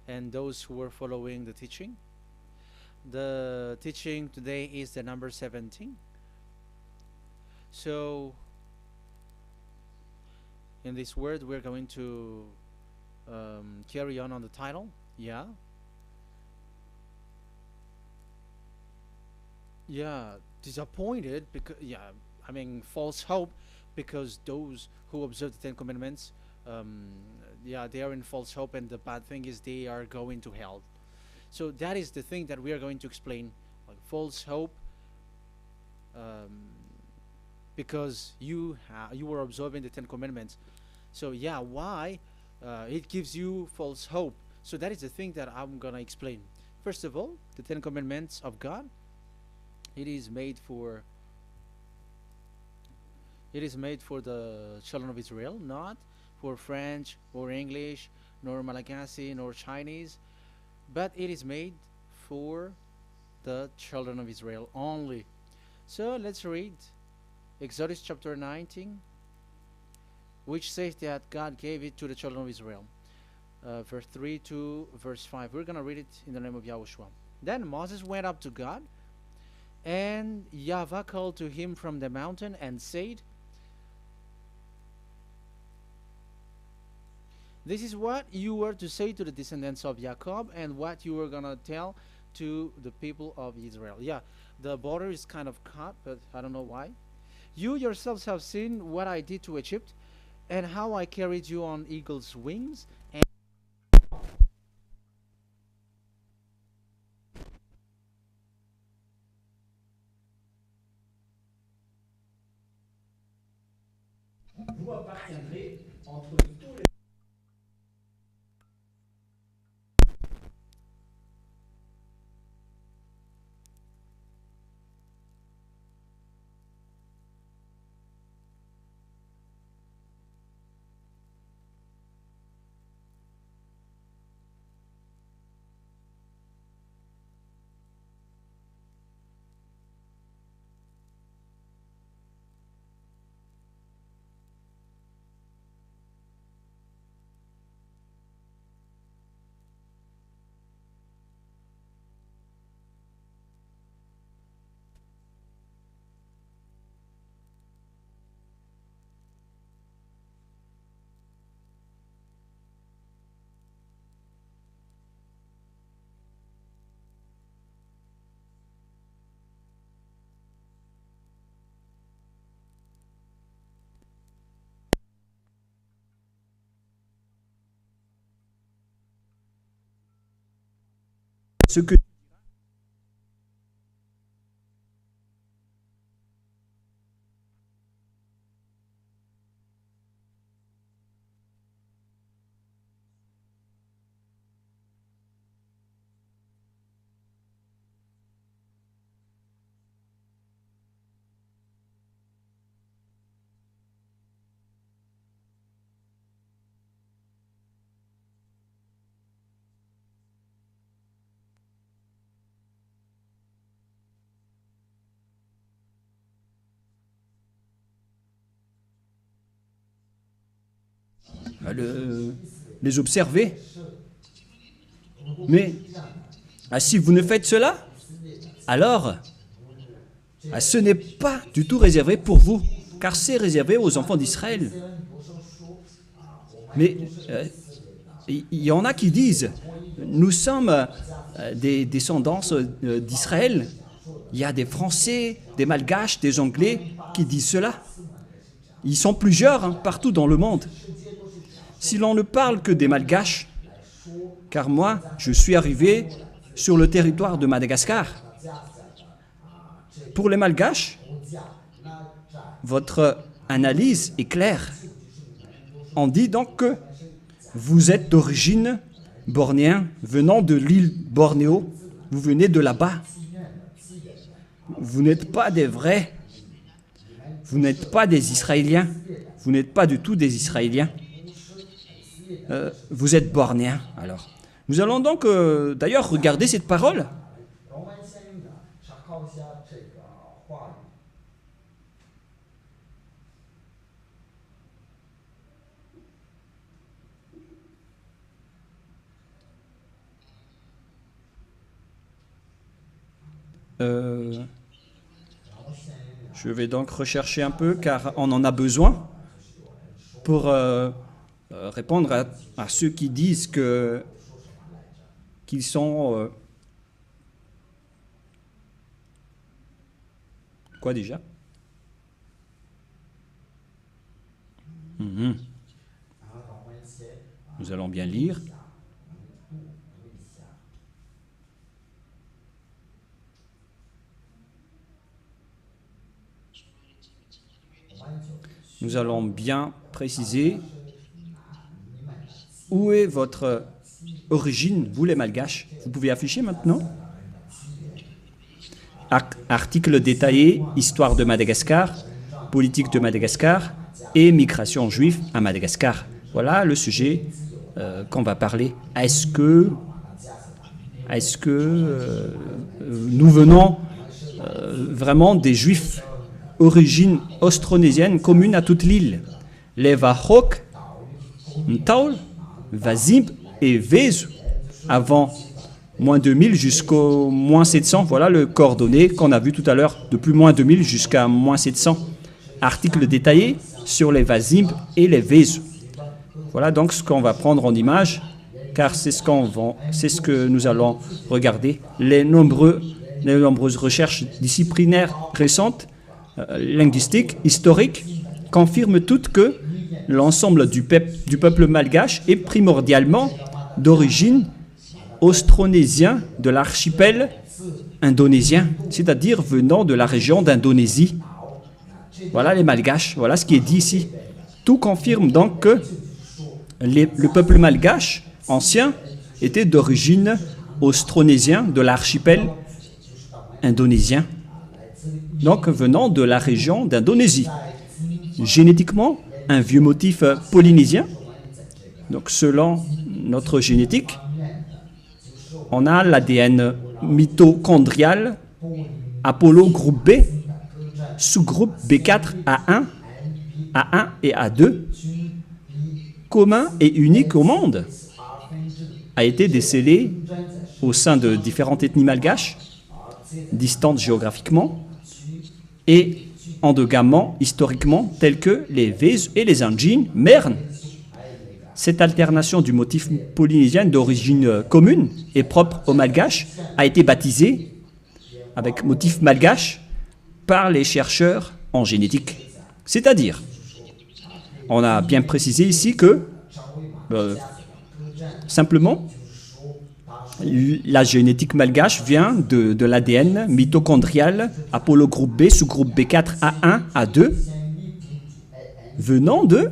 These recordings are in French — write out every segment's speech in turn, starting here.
and those who were following the teaching. The teaching today is the number 17. So, in this word, we're going to carry on the title. Yeah. Yeah, disappointed because, yeah, I mean, false hope because those who observe the Ten Commandments, um, yeah, they are in false hope, and the bad thing is they are going to hell. So that is the thing that we are going to explain, like false hope, um, because you were observing the Ten Commandments. So yeah, why it gives you false hope? So that is the thing that I'm gonna explain. First of all, the Ten Commandments of God, it is made for it is made for the children of Israel, not for French or English, nor Malagasy, nor Chinese, but it is made for the children of Israel only. So let's read Exodus chapter 19, which says that God gave it to the children of Israel. Verse 3 to verse 5. We're going to read it in the name of Yahushua. Then Moses went up to God, and Yahweh called to him from the mountain and said, "This is what you were to say to the descendants of Jacob, and what you were going to tell to the people of Israel." Yeah, the border is kind of cut, but I don't know why. "You yourselves have seen what I did to Egypt, and how I carried you on eagle's wings, and vous appartiendrez entre tous les..." Ce que le- les observer. Mais si vous ne faites cela, alors ce n'est pas du tout réservé pour vous, car c'est réservé aux enfants d'Israël. Mais il y en a qui disent, nous sommes des descendants d'Israël. Il y a des Français, des Malgaches, des Anglais qui disent cela. Ils sont plusieurs partout dans le monde. Si l'on ne parle que des Malgaches, car moi, je suis arrivé sur le territoire de Madagascar. Pour les Malgaches, votre analyse est claire. On dit donc que vous êtes d'origine bornéen, venant de l'île Bornéo. Vous venez de là-bas. Vous n'êtes pas des vrais. Vous n'êtes pas des Israéliens. Vous n'êtes pas du tout des Israéliens. Vous êtes bornéens, alors. Nous allons donc d'ailleurs regarder cette parole. Je vais donc rechercher un peu car on en a besoin pour répondre à ceux qui disent qu'ils sont... quoi déjà? Nous allons bien lire. Nous allons bien préciser où est votre origine, vous les Malgaches. Vous pouvez afficher maintenant. Article détaillé, histoire de Madagascar, politique de Madagascar et migration juive à Madagascar. Voilà le sujet qu'on va parler. Est-ce que nous venons vraiment des Juifs origine austronésienne commune à toute l'île? Les Wahok, Ntaul, Wazimb et Vezu, avant moins 2000 jusqu'au moins 700. Voilà le coordonnées qu'on a vu tout à l'heure, depuis moins 2000 jusqu'à moins 700. Article détaillé sur les Wazimb et les Vezu. Voilà donc ce qu'on va prendre en image, car c'est ce que nous allons regarder. Les nombreuses recherches disciplinaires récentes, linguistiques, historiques, confirment toutes que l'ensemble du peuple malgache est primordialement d'origine austronésien de l'archipel indonésien, c'est-à-dire venant de la région d'Indonésie. Voilà les Malgaches, voilà ce qui est dit ici. Tout confirme donc que le peuple malgache ancien était d'origine austronésien de l'archipel indonésien, donc venant de la région d'Indonésie. Génétiquement, un vieux motif polynésien. Donc selon notre génétique, on a l'ADN mitochondrial Apollo groupe B, sous-groupe B4A1, A1 et A2, commun et unique au monde, a été décelé au sein de différentes ethnies malgaches, distantes géographiquement et endogamement historiquement, telles que les Vezu et les Anjin, Merne. Cette alternation du motif polynésien d'origine commune et propre aux Malgaches a été baptisée avec motif malgache par les chercheurs en génétique. C'est-à-dire, on a bien précisé ici que, simplement, la génétique malgache vient de l'ADN mitochondrial Apollo groupe B, sous-groupe B4, A1, A2, venant de...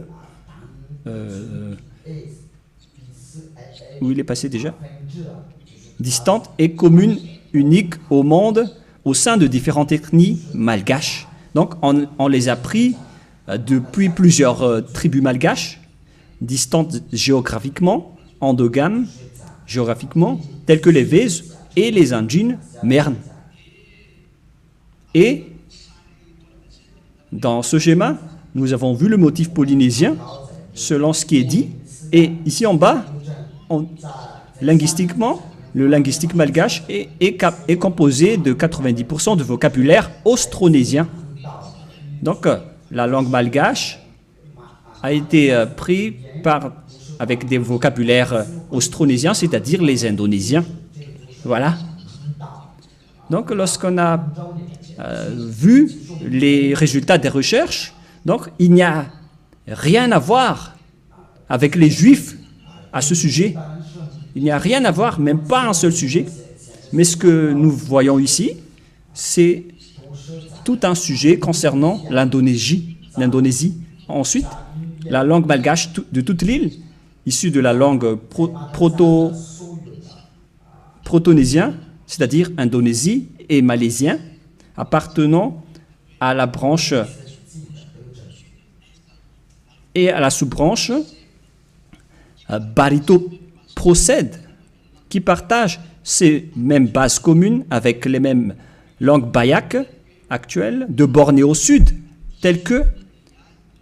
où il est passé déjà? Distante et commune, unique au monde, au sein de différentes ethnies malgaches. Donc, on les a pris depuis plusieurs tribus malgaches, distantes géographiquement, endogames géographiquement, telles que les Vezu et les Anjin, Merne. Et dans ce schéma, nous avons vu le motif polynésien, selon ce qui est dit, et ici en bas, linguistiquement, le linguistique malgache est composé de 90% de vocabulaire austronésien. Donc, la langue malgache a été prise avec des vocabulaires austronésiens, c'est-à-dire les indonésiens. Voilà. Donc, lorsqu'on a vu les résultats des recherches, donc il n'y a rien à voir avec les Juifs à ce sujet. Il n'y a rien à voir, même pas un seul sujet. Mais ce que nous voyons ici, c'est tout un sujet concernant l'Indonésie. Ensuite, la langue malgache de toute l'île, issue de la langue protonésien, c'est-à-dire Indonésie et malaisien, appartenant à la branche et à la sous-branche Barito procède, qui partagent ces mêmes bases communes avec les mêmes langues bayak actuelles de Bornéo Sud, telles que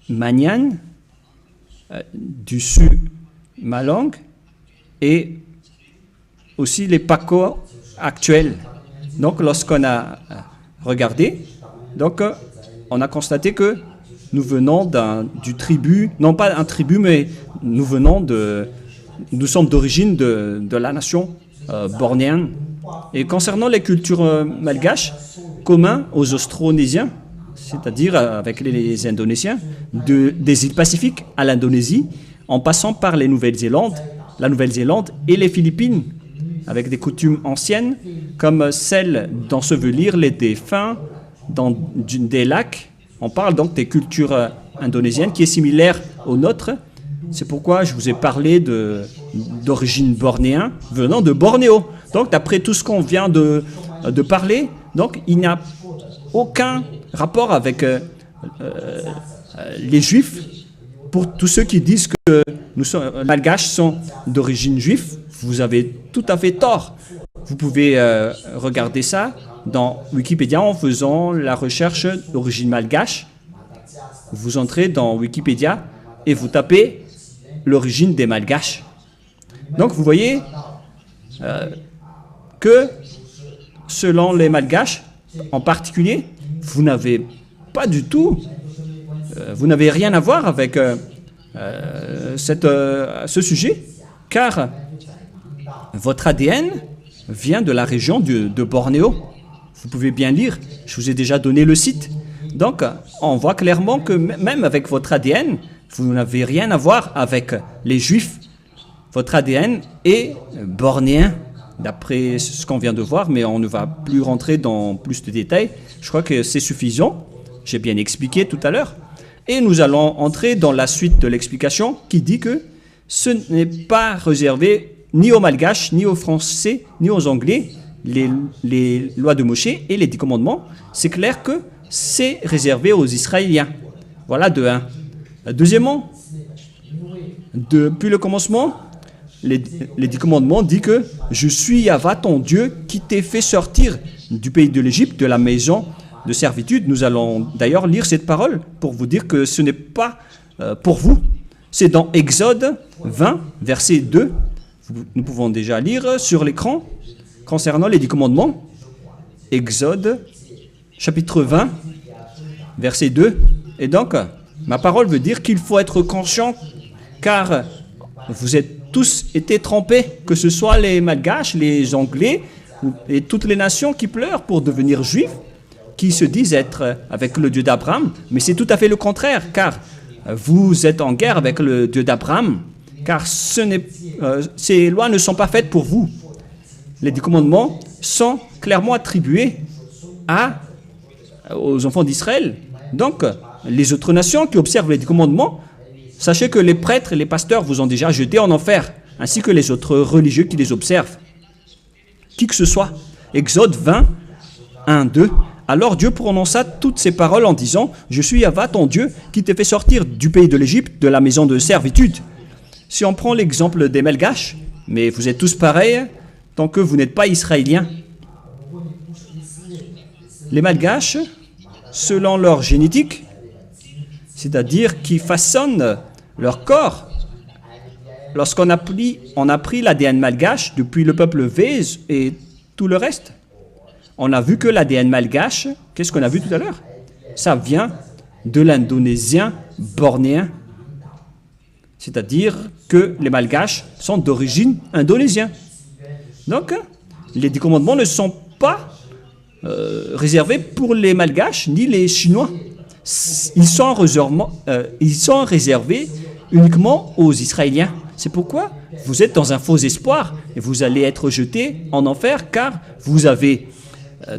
Manian, du Sud Malang, et aussi les Paco actuels. Donc, lorsqu'on a regardé, donc, on a constaté que nous venons du tribu, non pas un tribu, mais nous sommes d'origine de la nation bornéenne. Et concernant les cultures malgaches, communs aux Austronésiens, c'est-à-dire avec les Indonésiens, des îles Pacifiques à l'Indonésie, en passant par la Nouvelle-Zélande et les Philippines, avec des coutumes anciennes, comme celle d'ensevelir les défunts dans des lacs. On parle donc des cultures indonésiennes qui est similaire aux nôtres. C'est pourquoi je vous ai parlé d'origine bornéenne venant de Bornéo. Donc, d'après tout ce qu'on vient de parler, donc, il n'y a aucun rapport avec les Juifs. Pour tous ceux qui disent que les Malgaches sont d'origine juive, vous avez tout à fait tort. Vous pouvez regarder ça dans Wikipédia en faisant la recherche d'origine malgache. Vous entrez dans Wikipédia et vous tapez l'origine des Malgaches. Donc vous voyez que selon les Malgaches en particulier, vous n'avez pas du tout, vous n'avez rien à voir avec ce sujet, car votre ADN vient de la région de Bornéo. Vous pouvez bien lire, je vous ai déjà donné le site. Donc, on voit clairement que même avec votre ADN, vous n'avez rien à voir avec les Juifs. Votre ADN est bornéen, d'après ce qu'on vient de voir, mais on ne va plus rentrer dans plus de détails. Je crois que c'est suffisant. J'ai bien expliqué tout à l'heure. Et nous allons entrer dans la suite de l'explication qui dit que ce n'est pas réservé ni aux Malgaches, ni aux Français, ni aux Anglais, les lois de Moshe et les 10 commandements. C'est clair que c'est réservé aux Israéliens. Voilà de 1. Deuxièmement, depuis le commencement, les 10 commandements disent que « Je suis Yahva, ton Dieu, qui t'ai fait sortir du pays de l'Égypte, de la maison de servitude. » Nous allons d'ailleurs lire cette parole pour vous dire que ce n'est pas pour vous. C'est dans Exode 20, verset 2. Nous pouvons déjà lire sur l'écran concernant les 10 commandements. Exode, chapitre 20, verset 2. Et donc, ma parole veut dire qu'il faut être conscient, car vous êtes tous été trompés, que ce soit les Malgaches, les Anglais, et toutes les nations qui pleurent pour devenir juifs, qui se disent être avec le Dieu d'Abraham, mais c'est tout à fait le contraire, car vous êtes en guerre avec le Dieu d'Abraham, car ces lois ne sont pas faites pour vous. Les 10 commandements sont clairement attribués aux enfants d'Israël. Donc, les autres nations qui observent les 10 commandements, sachez que les prêtres et les pasteurs vous ont déjà jetés en enfer, ainsi que les autres religieux qui les observent. Qui que ce soit. Exode 20, 1, 2. Alors Dieu prononça toutes ces paroles en disant « Je suis Yahva, ton Dieu, qui t'ai fait sortir du pays de l'Égypte, de la maison de servitude. » Si on prend l'exemple des Malgaches, mais vous êtes tous pareils tant que vous n'êtes pas israéliens. Les Malgaches, selon leur génétique, c'est-à-dire qui façonnent leur corps, lorsqu'on a pris l'ADN malgache depuis le peuple Vèze et tout le reste, on a vu que l'ADN malgache, qu'est-ce qu'on a vu tout à l'heure? Ça vient de l'indonésien bornéen. C'est-à-dire que les Malgaches sont d'origine indonésienne. Donc, les 10 commandements ne sont pas réservés pour les Malgaches ni les Chinois. Ils sont réservés uniquement aux Israéliens. C'est pourquoi vous êtes dans un faux espoir et vous allez être jetés en enfer car vous avez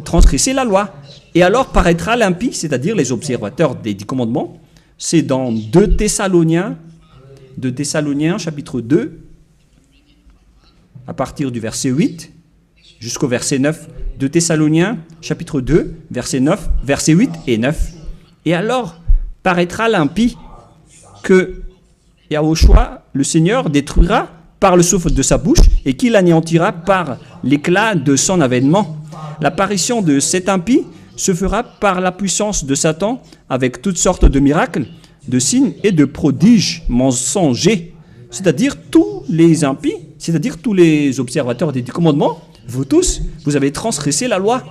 transgressé la loi. Et alors paraîtra l'impie, c'est-à-dire les observateurs des 10 commandements. C'est dans 2 Thessaloniciens, chapitre 2, à partir du verset 8 jusqu'au verset 9. 2 Thessaloniciens, chapitre 2, verset 8 et 9. Et alors paraîtra l'impie que Yahushua, le Seigneur, détruira par le souffle de sa bouche et qu'il anéantira par l'éclat de son avènement. L'apparition de cet impie se fera par la puissance de Satan avec toutes sortes de miracles, de signes et de prodiges mensongers. C'est-à-dire tous les impies c'est-à-dire tous les observateurs des 10 commandements, vous tous, vous avez transgressé la loi.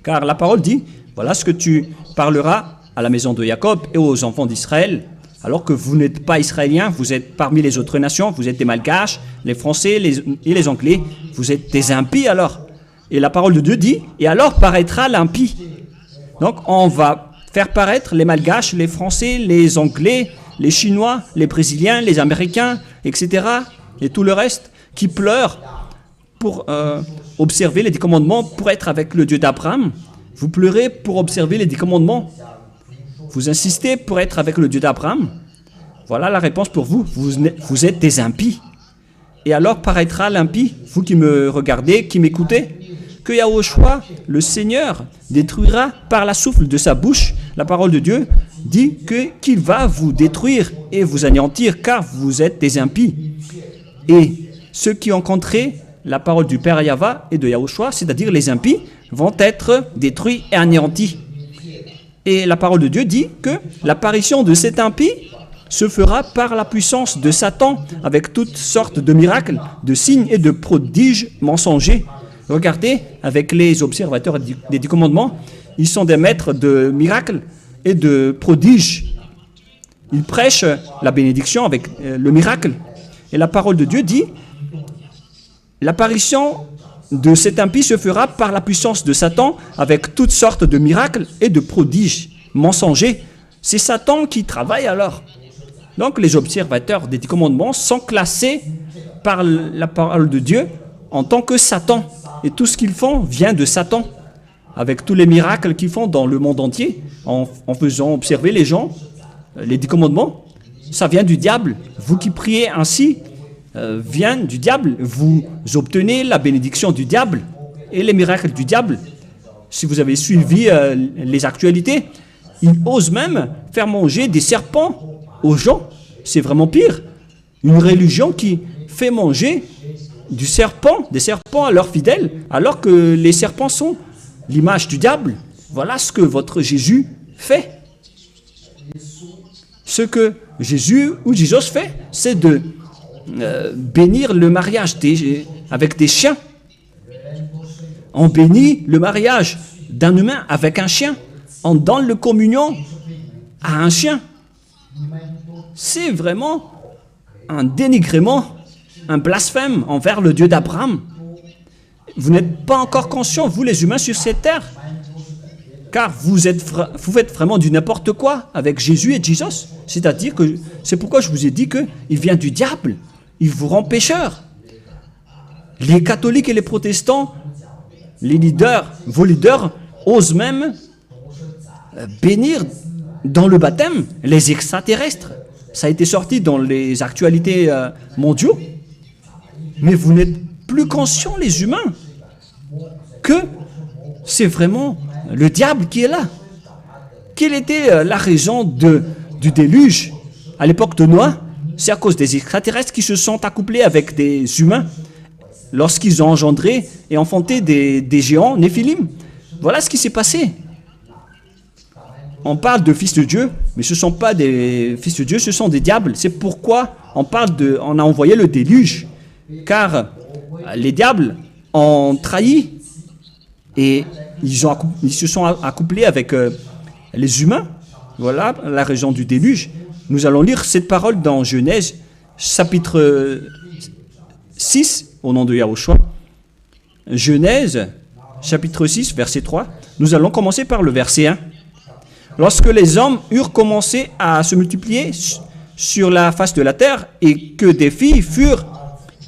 Car la parole dit, voilà ce que tu parleras à la maison de Jacob et aux enfants d'Israël, alors que vous n'êtes pas israéliens, vous êtes parmi les autres nations, vous êtes des Malgaches, les Français et les Anglais, vous êtes des impies alors. Et la parole de Dieu dit, et alors paraîtra l'impie. Donc on va faire paraître les Malgaches, les Français, les Anglais, les Chinois, les Brésiliens, les Américains, etc. et tout le reste qui pleurent pour observer les 10 commandements, pour être avec le Dieu d'Abraham. Vous pleurez pour observer les 10 commandements. Vous insistez pour être avec le Dieu d'Abraham. Voilà la réponse pour vous. Vous êtes des impies. Et alors paraîtra l'impie, vous qui me regardez, qui m'écoutez, que Yahushua, le Seigneur, détruira par la souffle de sa bouche. La parole de Dieu dit qu'il va vous détruire et vous anéantir, car vous êtes des impies. Et ceux qui ont rencontré la parole du Père Yahva et de Yahushua, c'est-à-dire les impies, vont être détruits et anéantis. Et la parole de Dieu dit que l'apparition de cet impie se fera par la puissance de Satan, avec toutes sortes de miracles, de signes et de prodiges mensongers. Regardez, avec les observateurs des 10 commandements, ils sont des maîtres de miracles et de prodiges. Ils prêchent la bénédiction avec le miracle. Et la parole de Dieu dit, l'apparition de cet impie se fera par la puissance de Satan, avec toutes sortes de miracles et de prodiges mensongers. C'est Satan qui travaille alors. Donc les observateurs des 10 commandements sont classés par la parole de Dieu en tant que Satan. Et tout ce qu'ils font vient de Satan, avec tous les miracles qu'ils font dans le monde entier, en faisant observer les gens, les 10 commandements. Ça vient du diable. Vous qui priez ainsi, vient du diable. Vous obtenez la bénédiction du diable et les miracles du diable. Si vous avez suivi les actualités, il ose même faire manger des serpents aux gens. C'est vraiment pire. Une religion qui fait manger des serpents à leurs fidèles, alors que les serpents sont l'image du diable. Voilà ce que votre Jésus fait. Ce que Jésus fait, c'est de bénir le mariage avec des chiens. On bénit le mariage d'un humain avec un chien. On donne le communion à un chien. C'est vraiment un dénigrement, un blasphème envers le Dieu d'Abraham. Vous n'êtes pas encore conscients, vous les humains sur cette terre, car vous faites vraiment du n'importe quoi avec Jésus et Jesus. C'est-à-dire que c'est pourquoi je vous ai dit qu'il vient du diable. Il vous rend pécheurs. Les catholiques et les protestants, vos leaders, osent même bénir dans le baptême les extraterrestres. Ça a été sorti dans les actualités mondiaux. Mais vous n'êtes plus conscients, les humains, que c'est vraiment le diable qui est là. Quelle était la raison du déluge à l'époque de Noé? C'est à cause des extraterrestres qui se sont accouplés avec des humains lorsqu'ils ont engendré et enfanté des géants néphilim. Voilà ce qui s'est passé. On parle de fils de Dieu, mais ce ne sont pas des fils de Dieu, ce sont des diables. C'est pourquoi on a envoyé le déluge. Car les diables ont trahi et ils se sont accouplés avec les humains. Voilà la raison du déluge. Nous allons lire cette parole dans Genèse, chapitre 6, au nom de Yahushua. Genèse, chapitre 6, verset 3. Nous allons commencer par le verset 1. Lorsque les hommes eurent commencé à se multiplier sur la face de la terre et que des filles furent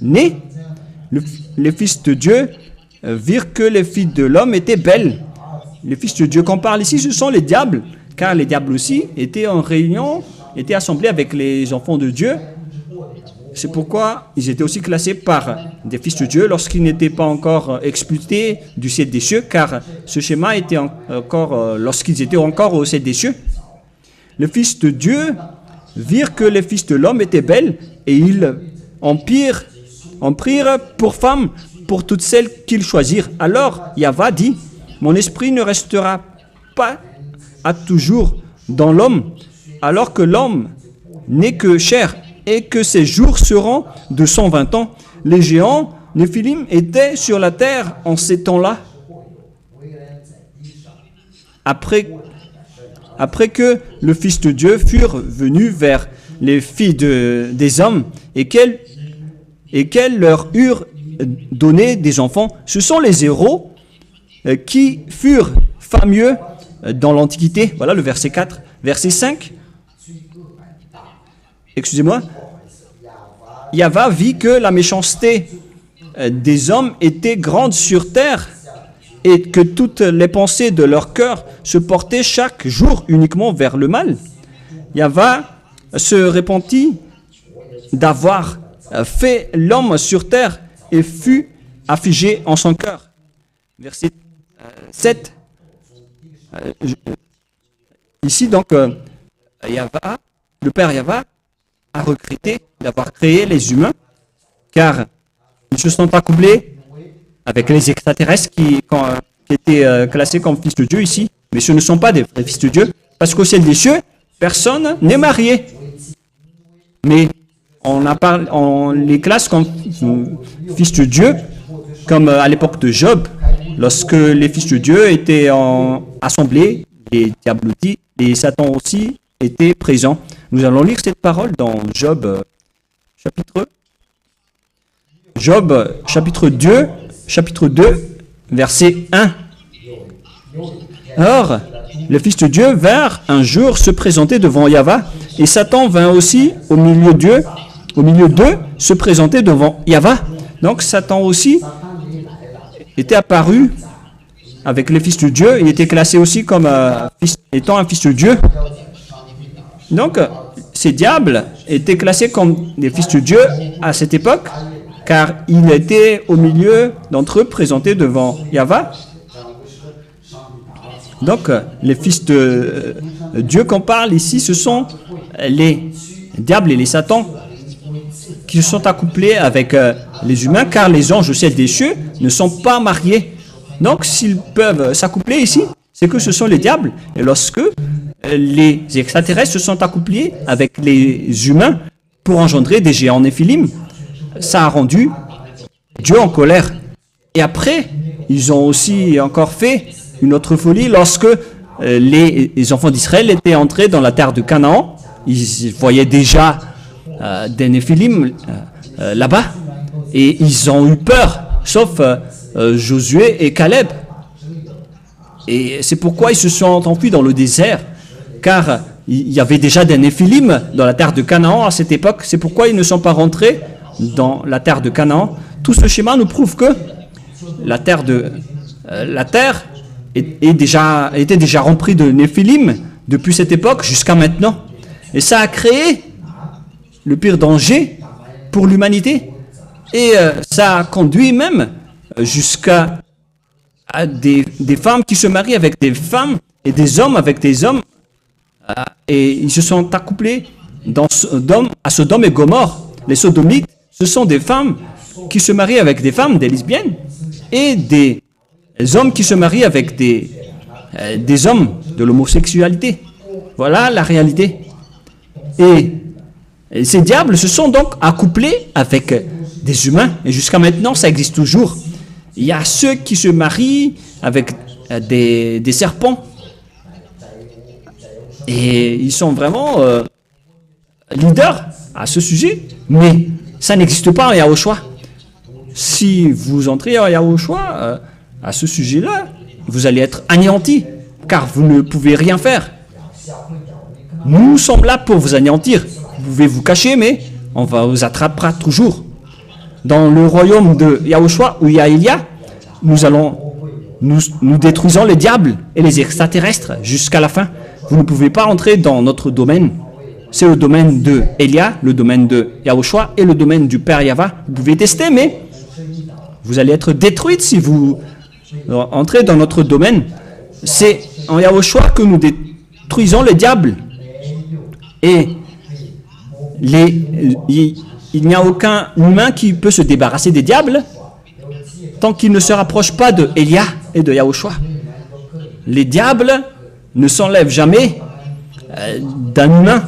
nées, les fils de Dieu virent que les filles de l'homme étaient belles. Les fils de Dieu qu'on parle ici, ce sont les diables, car les diables aussi étaient en réunion, étaient assemblés avec les enfants de Dieu. C'est pourquoi ils étaient aussi classés par des fils de Dieu lorsqu'ils n'étaient pas encore expulsés du ciel des cieux, car ce schéma était encore lorsqu'ils étaient encore au ciel des cieux. Les fils de Dieu virent que les fils de l'homme étaient belles et ils en prirent pour femmes pour toutes celles qu'ils choisirent. Alors Yahva dit, mon esprit ne restera pas à toujours dans l'homme, alors que l'homme n'est que chair et que ses jours seront de 120 ans. Les géants Néphilim étaient sur la terre en ces temps-là. Après que le Fils de Dieu furent venus vers les filles des hommes et qu'elles leur eurent donné des enfants, ce sont les héros qui furent fameux dans l'Antiquité. Voilà le verset 4. Verset 5. Excusez-moi. Yahva vit que la méchanceté des hommes était grande sur terre et que toutes les pensées de leur cœur se portaient chaque jour uniquement vers le mal. Yahva se repentit d'avoir fait l'homme sur terre et fut affligé en son cœur. Verset 7. Ici, donc, Yahva, le Père Yahva a regretté d'avoir créé les humains, car ils se sont accouplés avec les extraterrestres qui étaient classés comme fils de Dieu ici, mais ce ne sont pas des vrais fils de Dieu, parce qu'au ciel des cieux, personne n'est marié. Mais on les classe comme fils de Dieu, comme à l'époque de Job, lorsque les fils de Dieu étaient assemblés, les diablotis, et Satan aussi étaient présents. Nous allons lire cette parole dans Job chapitre 2, verset 1. Or, le Fils de Dieu vint un jour se présenter devant Yahva, et Satan vint aussi au milieu d'eux, se présenter devant Yahva. Donc Satan aussi était apparu avec les fils de Dieu, il était classé aussi comme étant un fils de Dieu. Donc, ces diables étaient classés comme des fils de Dieu à cette époque, car il était au milieu d'entre eux, présentés devant Yahva. Donc, les fils de Dieu qu'on parle ici, ce sont les diables et les satans qui se sont accouplés avec les humains, car les anges au ciel des cieux ne sont pas mariés. Donc, s'ils peuvent s'accoupler ici, c'est que ce sont les diables. Et lorsque les extraterrestres se sont accouplés avec les humains pour engendrer des géants Néphilim, ça a rendu Dieu en colère. Et après, ils ont aussi encore fait une autre folie lorsque les enfants d'Israël étaient entrés dans la terre de Canaan. Ils voyaient déjà des Néphilim là-bas et ils ont eu peur, sauf Josué et Caleb. Et c'est pourquoi ils se sont enfuis dans le désert, car il y avait déjà des Néphilim dans la terre de Canaan à cette époque. C'est pourquoi ils ne sont pas rentrés dans la terre de Canaan. Tout ce schéma nous prouve que la terre était déjà remplie de Néphilim depuis cette époque jusqu'à maintenant. Et ça a créé le pire danger pour l'humanité. Et ça a conduit même jusqu'à des femmes qui se marient avec des femmes et des hommes avec des hommes. Et ils se sont accouplés à Sodome et Gomorrhe. Les sodomites, ce sont des femmes qui se marient avec des femmes, des lesbiennes, et des hommes qui se marient avec des hommes de l'homosexualité. Voilà la réalité. Et ces diables se sont donc accouplés avec des humains, et jusqu'à maintenant, ça existe toujours. Il y a ceux qui se marient avec des serpents, et ils sont vraiment leaders à ce sujet, mais ça n'existe pas en Yahushua. Si vous entrez en Yahushua à ce sujet-là, vous allez être anéantis, car vous ne pouvez rien faire. Nous sommes là pour vous anéantir. Vous pouvez vous cacher, mais on vous attrapera toujours. Dans le royaume de Yahushua, où il y a Elia, nous détruisons les diables et les extraterrestres jusqu'à la fin. Vous ne pouvez pas entrer dans notre domaine. C'est le domaine de Elia, le domaine de Yahushua et le domaine du Père Yahva. Vous pouvez tester, mais vous allez être détruits si vous entrez dans notre domaine. C'est en Yahushua que nous détruisons les diables. Et il n'y a aucun humain qui peut se débarrasser des diables tant qu'il ne se rapproche pas de Elia et de Yahushua. Les diables ne s'enlèvent jamais d'un humain.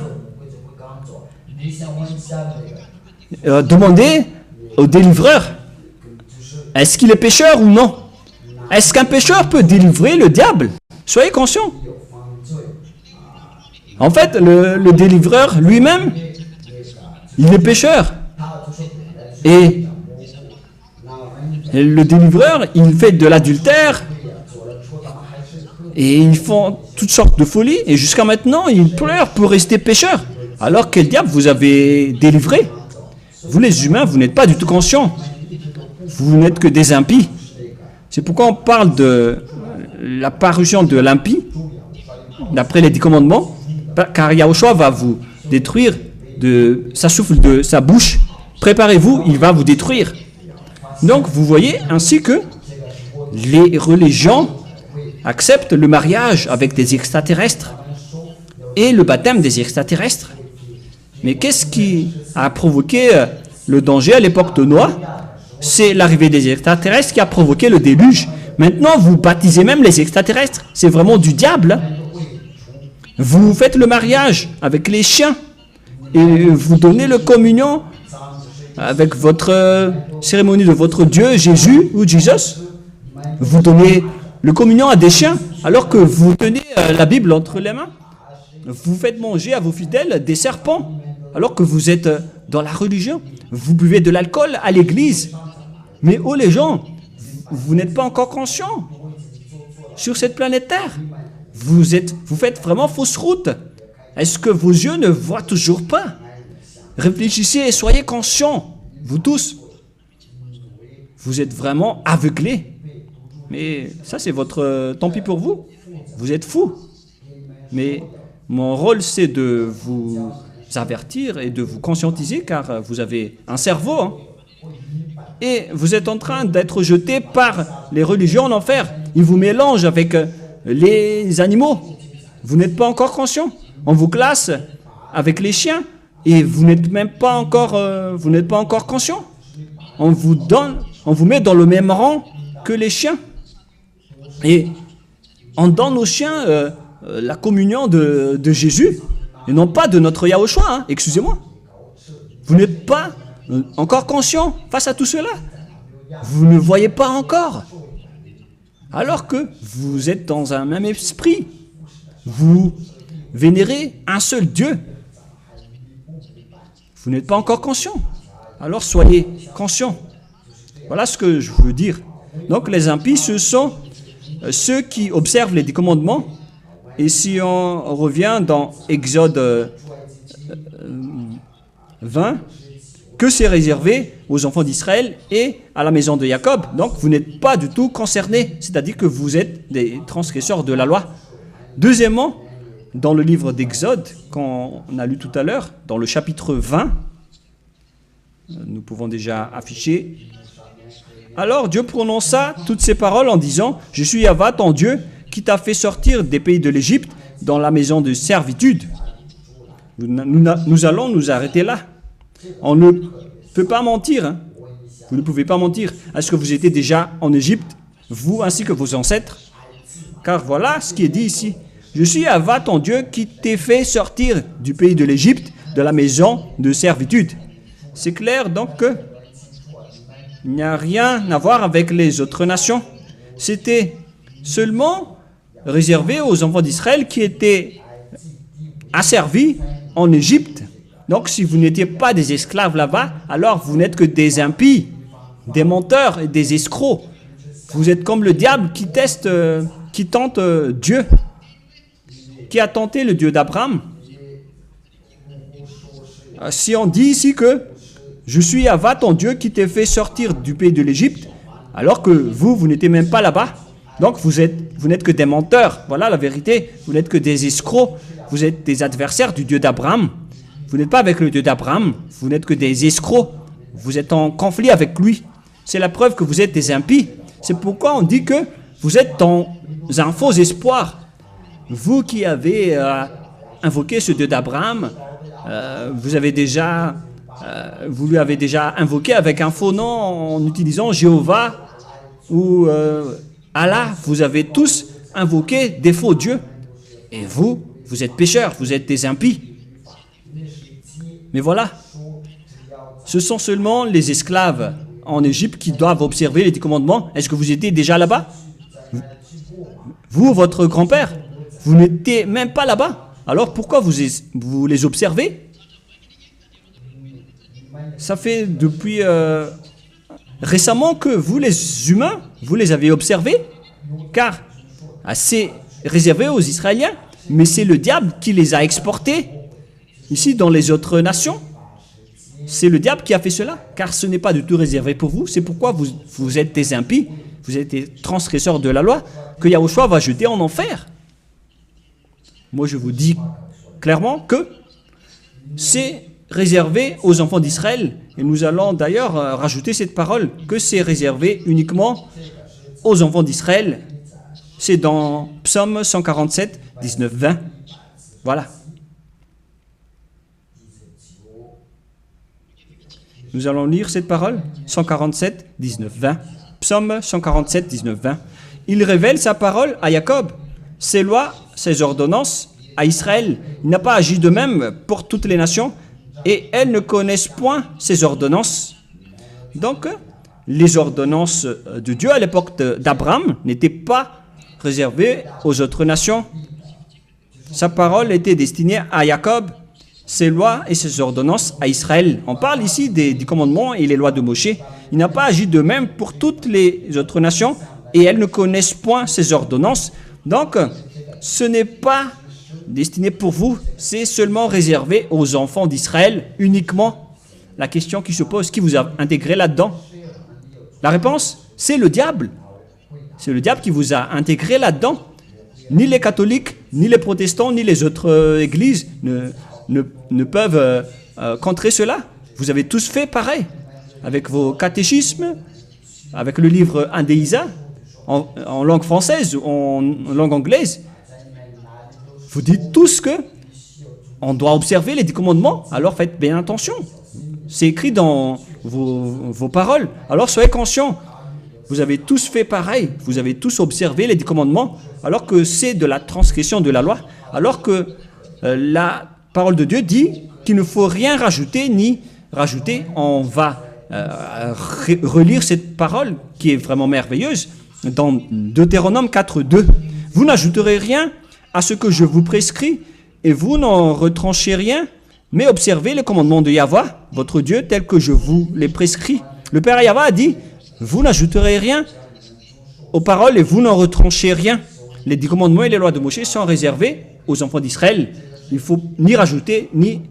demandez au délivreur, est-ce qu'il est pécheur ou non? Est-ce qu'un pécheur peut délivrer le diable? Soyez conscients. En fait, le délivreur lui-même, il est pécheur. Et le délivreur, il fait de l'adultère. Et ils font toutes sortes de folies. Et jusqu'à maintenant, ils pleurent pour rester pécheurs. Alors quel diable vous avez délivré? Vous les humains, vous n'êtes pas du tout conscients. Vous n'êtes que des impies. C'est pourquoi on parle de la parution de l'impie, d'après les 10 commandements, car Yahushua va vous détruire de sa souffle de sa bouche. Préparez-vous, il va vous détruire. Donc vous voyez ainsi que les religions acceptent le mariage avec des extraterrestres et le baptême des extraterrestres. Mais qu'est-ce qui a provoqué le danger à l'époque de Noé? C'est l'arrivée des extraterrestres qui a provoqué le déluge. Maintenant, vous baptisez même les extraterrestres. C'est vraiment du diable. Vous faites le mariage avec les chiens et vous donnez le communion avec votre cérémonie de votre Dieu, Jésus ou Jesus. Vous donnez le communion à des chiens alors que vous tenez la Bible entre les mains. Vous faites manger à vos fidèles des serpents alors que vous êtes dans la religion. Vous buvez de l'alcool à l'église. Mais oh les gens, vous n'êtes pas encore conscients sur cette planète Terre. Vous faites vraiment fausse route. Est-ce que vos yeux ne voient toujours pas? Réfléchissez et soyez conscients, vous tous. Vous êtes vraiment aveuglés. Mais ça, c'est votre... tant pis pour vous. Vous êtes fous. Mais mon rôle, c'est de vous avertir et de vous conscientiser, car vous avez un cerveau. Hein. Et vous êtes en train d'être jeté par les religions en enfer. Ils vous mélangent avec les animaux. Vous n'êtes pas encore conscient. On vous classe avec les chiens et vous n'êtes même pas encore, conscient. On vous met dans le même rang que les chiens. Et on donne aux chiens la communion de Jésus et non pas de notre Yahushua. Hein, excusez-moi. Vous n'êtes pas encore conscient face à tout cela. Vous ne voyez pas encore. Alors que vous êtes dans un même esprit. Vous vénérez un seul Dieu. Vous n'êtes pas encore conscient. Alors soyez conscients. Voilà ce que je veux dire. Donc les impies, ce sont ceux qui observent les 10 commandements. Et si on revient dans Exode 20, que c'est réservé aux enfants d'Israël et à la maison de Jacob. Donc vous n'êtes pas du tout concernés, c'est-à-dire que vous êtes des transgresseurs de la loi. Deuxièmement, dans le livre d'Exode, qu'on a lu tout à l'heure, dans le chapitre 20, nous pouvons déjà afficher. Alors Dieu prononça toutes ces paroles en disant « Je suis Yahva, ton Dieu, qui t'a fait sortir des pays de l'Égypte dans la maison de servitude. » Nous allons nous arrêter là. On ne peut pas mentir. Hein. Vous ne pouvez pas mentir. Est-ce que vous étiez déjà en Égypte, vous ainsi que vos ancêtres? Car voilà ce qui est dit ici. Je suis Yahva, ton Dieu, qui t'ai fait sortir du pays de l'Égypte, de la maison de servitude. C'est clair donc que il n'y a rien à voir avec les autres nations. C'était seulement réservé aux enfants d'Israël qui étaient asservis en Égypte. Donc si vous n'étiez pas des esclaves là-bas, alors vous n'êtes que des impies, des menteurs et des escrocs. Vous êtes comme le diable qui tente Dieu, qui a tenté le Dieu d'Abraham. Si on dit ici que je suis Yahva, ton Dieu, qui t'ai fait sortir du pays de l'Égypte, alors que vous n'étiez même pas là-bas. Donc vous n'êtes que des menteurs. Voilà la vérité. Vous n'êtes que des escrocs. Vous êtes des adversaires du Dieu d'Abraham. Vous n'êtes pas avec le Dieu d'Abraham. Vous n'êtes que des escrocs. Vous êtes en conflit avec lui. C'est la preuve que vous êtes des impies. C'est pourquoi on dit que vous êtes dans un faux espoir. Vous qui avez invoqué ce Dieu d'Abraham, vous lui avez déjà invoqué avec un faux nom en utilisant Jéhovah ou Allah. Vous avez tous invoqué des faux dieux. Et vous êtes pécheurs, vous êtes des impies. Mais voilà, ce sont seulement les esclaves en Égypte qui doivent observer les 10 commandements. Est-ce que vous étiez déjà là-bas? Vous, votre grand-père, vous n'étiez même pas là-bas. Alors pourquoi vous les observez? Ça fait depuis récemment que vous, les humains, vous les avez observés, car c'est réservé aux Israéliens, mais c'est le diable qui les a exportés ici dans les autres nations. C'est le diable qui a fait cela, car ce n'est pas du tout réservé pour vous. C'est pourquoi vous êtes des impies, vous êtes des transgresseurs de la loi, que Yahushua va jeter en enfer. Moi, je vous dis clairement que c'est réservé aux enfants d'Israël. Et nous allons d'ailleurs rajouter cette parole, que c'est réservé uniquement aux enfants d'Israël. C'est dans Psaume 147, 19, 20. Voilà. Nous allons lire cette parole, 147, 19, 20. Psaume 147, 19, 20. Il révèle sa parole à Jacob, ses lois, ses ordonnances à Israël. Il n'a pas agi de même pour toutes les nations, et elles ne connaissent point ses ordonnances. Donc, les ordonnances de Dieu à l'époque d'Abraham n'étaient pas réservées aux autres nations. Sa parole était destinée à Jacob, ses lois et ses ordonnances à Israël. On parle ici des commandements et les lois de Moïse. Il n'a pas agi de même pour toutes les autres nations, et elles ne connaissent point ses ordonnances. Donc, ce n'est pas destiné pour vous, c'est seulement réservé aux enfants d'Israël uniquement. La question qui se pose, qui vous a intégré là-dedans? La réponse, c'est le diable. C'est le diable qui vous a intégré là-dedans. Ni les catholiques, ni les protestants, ni les autres églises ne peuvent contrer cela. Vous avez tous fait pareil. Avec vos catéchismes, avec le livre Indéisa, en langue française ou en langue anglaise, vous dites tous que on doit observer les 10 commandements, alors faites bien attention. C'est écrit dans vos paroles. Alors soyez conscients. Vous avez tous fait pareil. Vous avez tous observé les 10 commandements, alors que c'est de la transgression de la loi, alors que la parole de Dieu dit qu'il ne faut rien rajouter ni rajouter. On va relire cette parole qui est vraiment merveilleuse dans Deutéronome 4, 2. Vous n'ajouterez rien à ce que je vous prescris, et vous n'en retranchez rien, mais observez les commandements de Yahweh, votre Dieu, tels que je vous les prescris. Le Père Yahweh a dit, vous n'ajouterez rien aux paroles et vous n'en retranchez rien. Les 10 commandements et les lois de Moïse sont réservés aux enfants d'Israël. Il ne faut ni rajouter, ni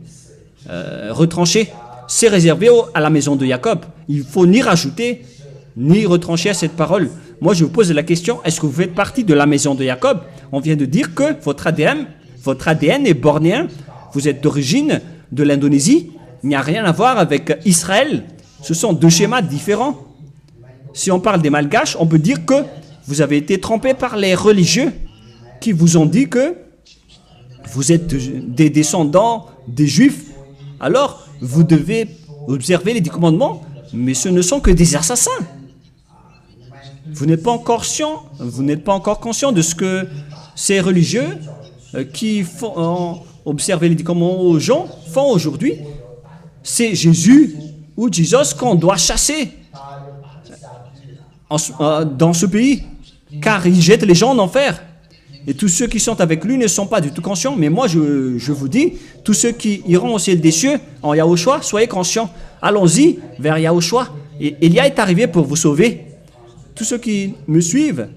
retrancher. C'est réservé à la maison de Jacob. Il ne faut ni rajouter, ni retrancher à cette parole. Moi, je vous pose la question, est-ce que vous faites partie de la maison de Jacob? On vient de dire que votre ADN est bornéen. Vous êtes d'origine de l'Indonésie. Il n'y a rien à voir avec Israël. Ce sont 2 schémas différents. Si on parle des Malgaches, on peut dire que vous avez été trompés par les religieux qui vous ont dit que vous êtes des descendants des Juifs. Alors, vous devez observer les 10 commandements, mais ce ne sont que des assassins. Vous n'êtes pas encore conscient de ce que ces religieux qui font observer les 10 commandements aux gens font aujourd'hui. C'est Jésus ou Jesus qu'on doit chasser dans ce pays, car il jette les gens en enfer. Et tous ceux qui sont avec lui ne sont pas du tout conscients. Mais moi, je vous dis, tous ceux qui iront au ciel des cieux en Yahushua, soyez conscients. Allons-y vers Yahushua. Et Élia est arrivé pour vous sauver. Tous ceux qui me suivent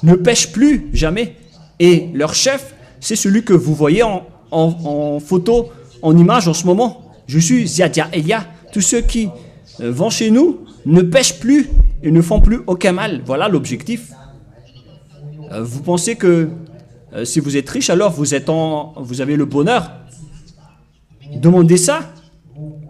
ne pêchent plus jamais. Et leur chef, c'est celui que vous voyez en photo, en image en ce moment. Je suis Ziadia Elia. Tous ceux qui vont chez nous ne pêchent plus et ne font plus aucun mal. Voilà l'objectif. Vous pensez que si vous êtes riche, alors vous avez le bonheur. Demandez ça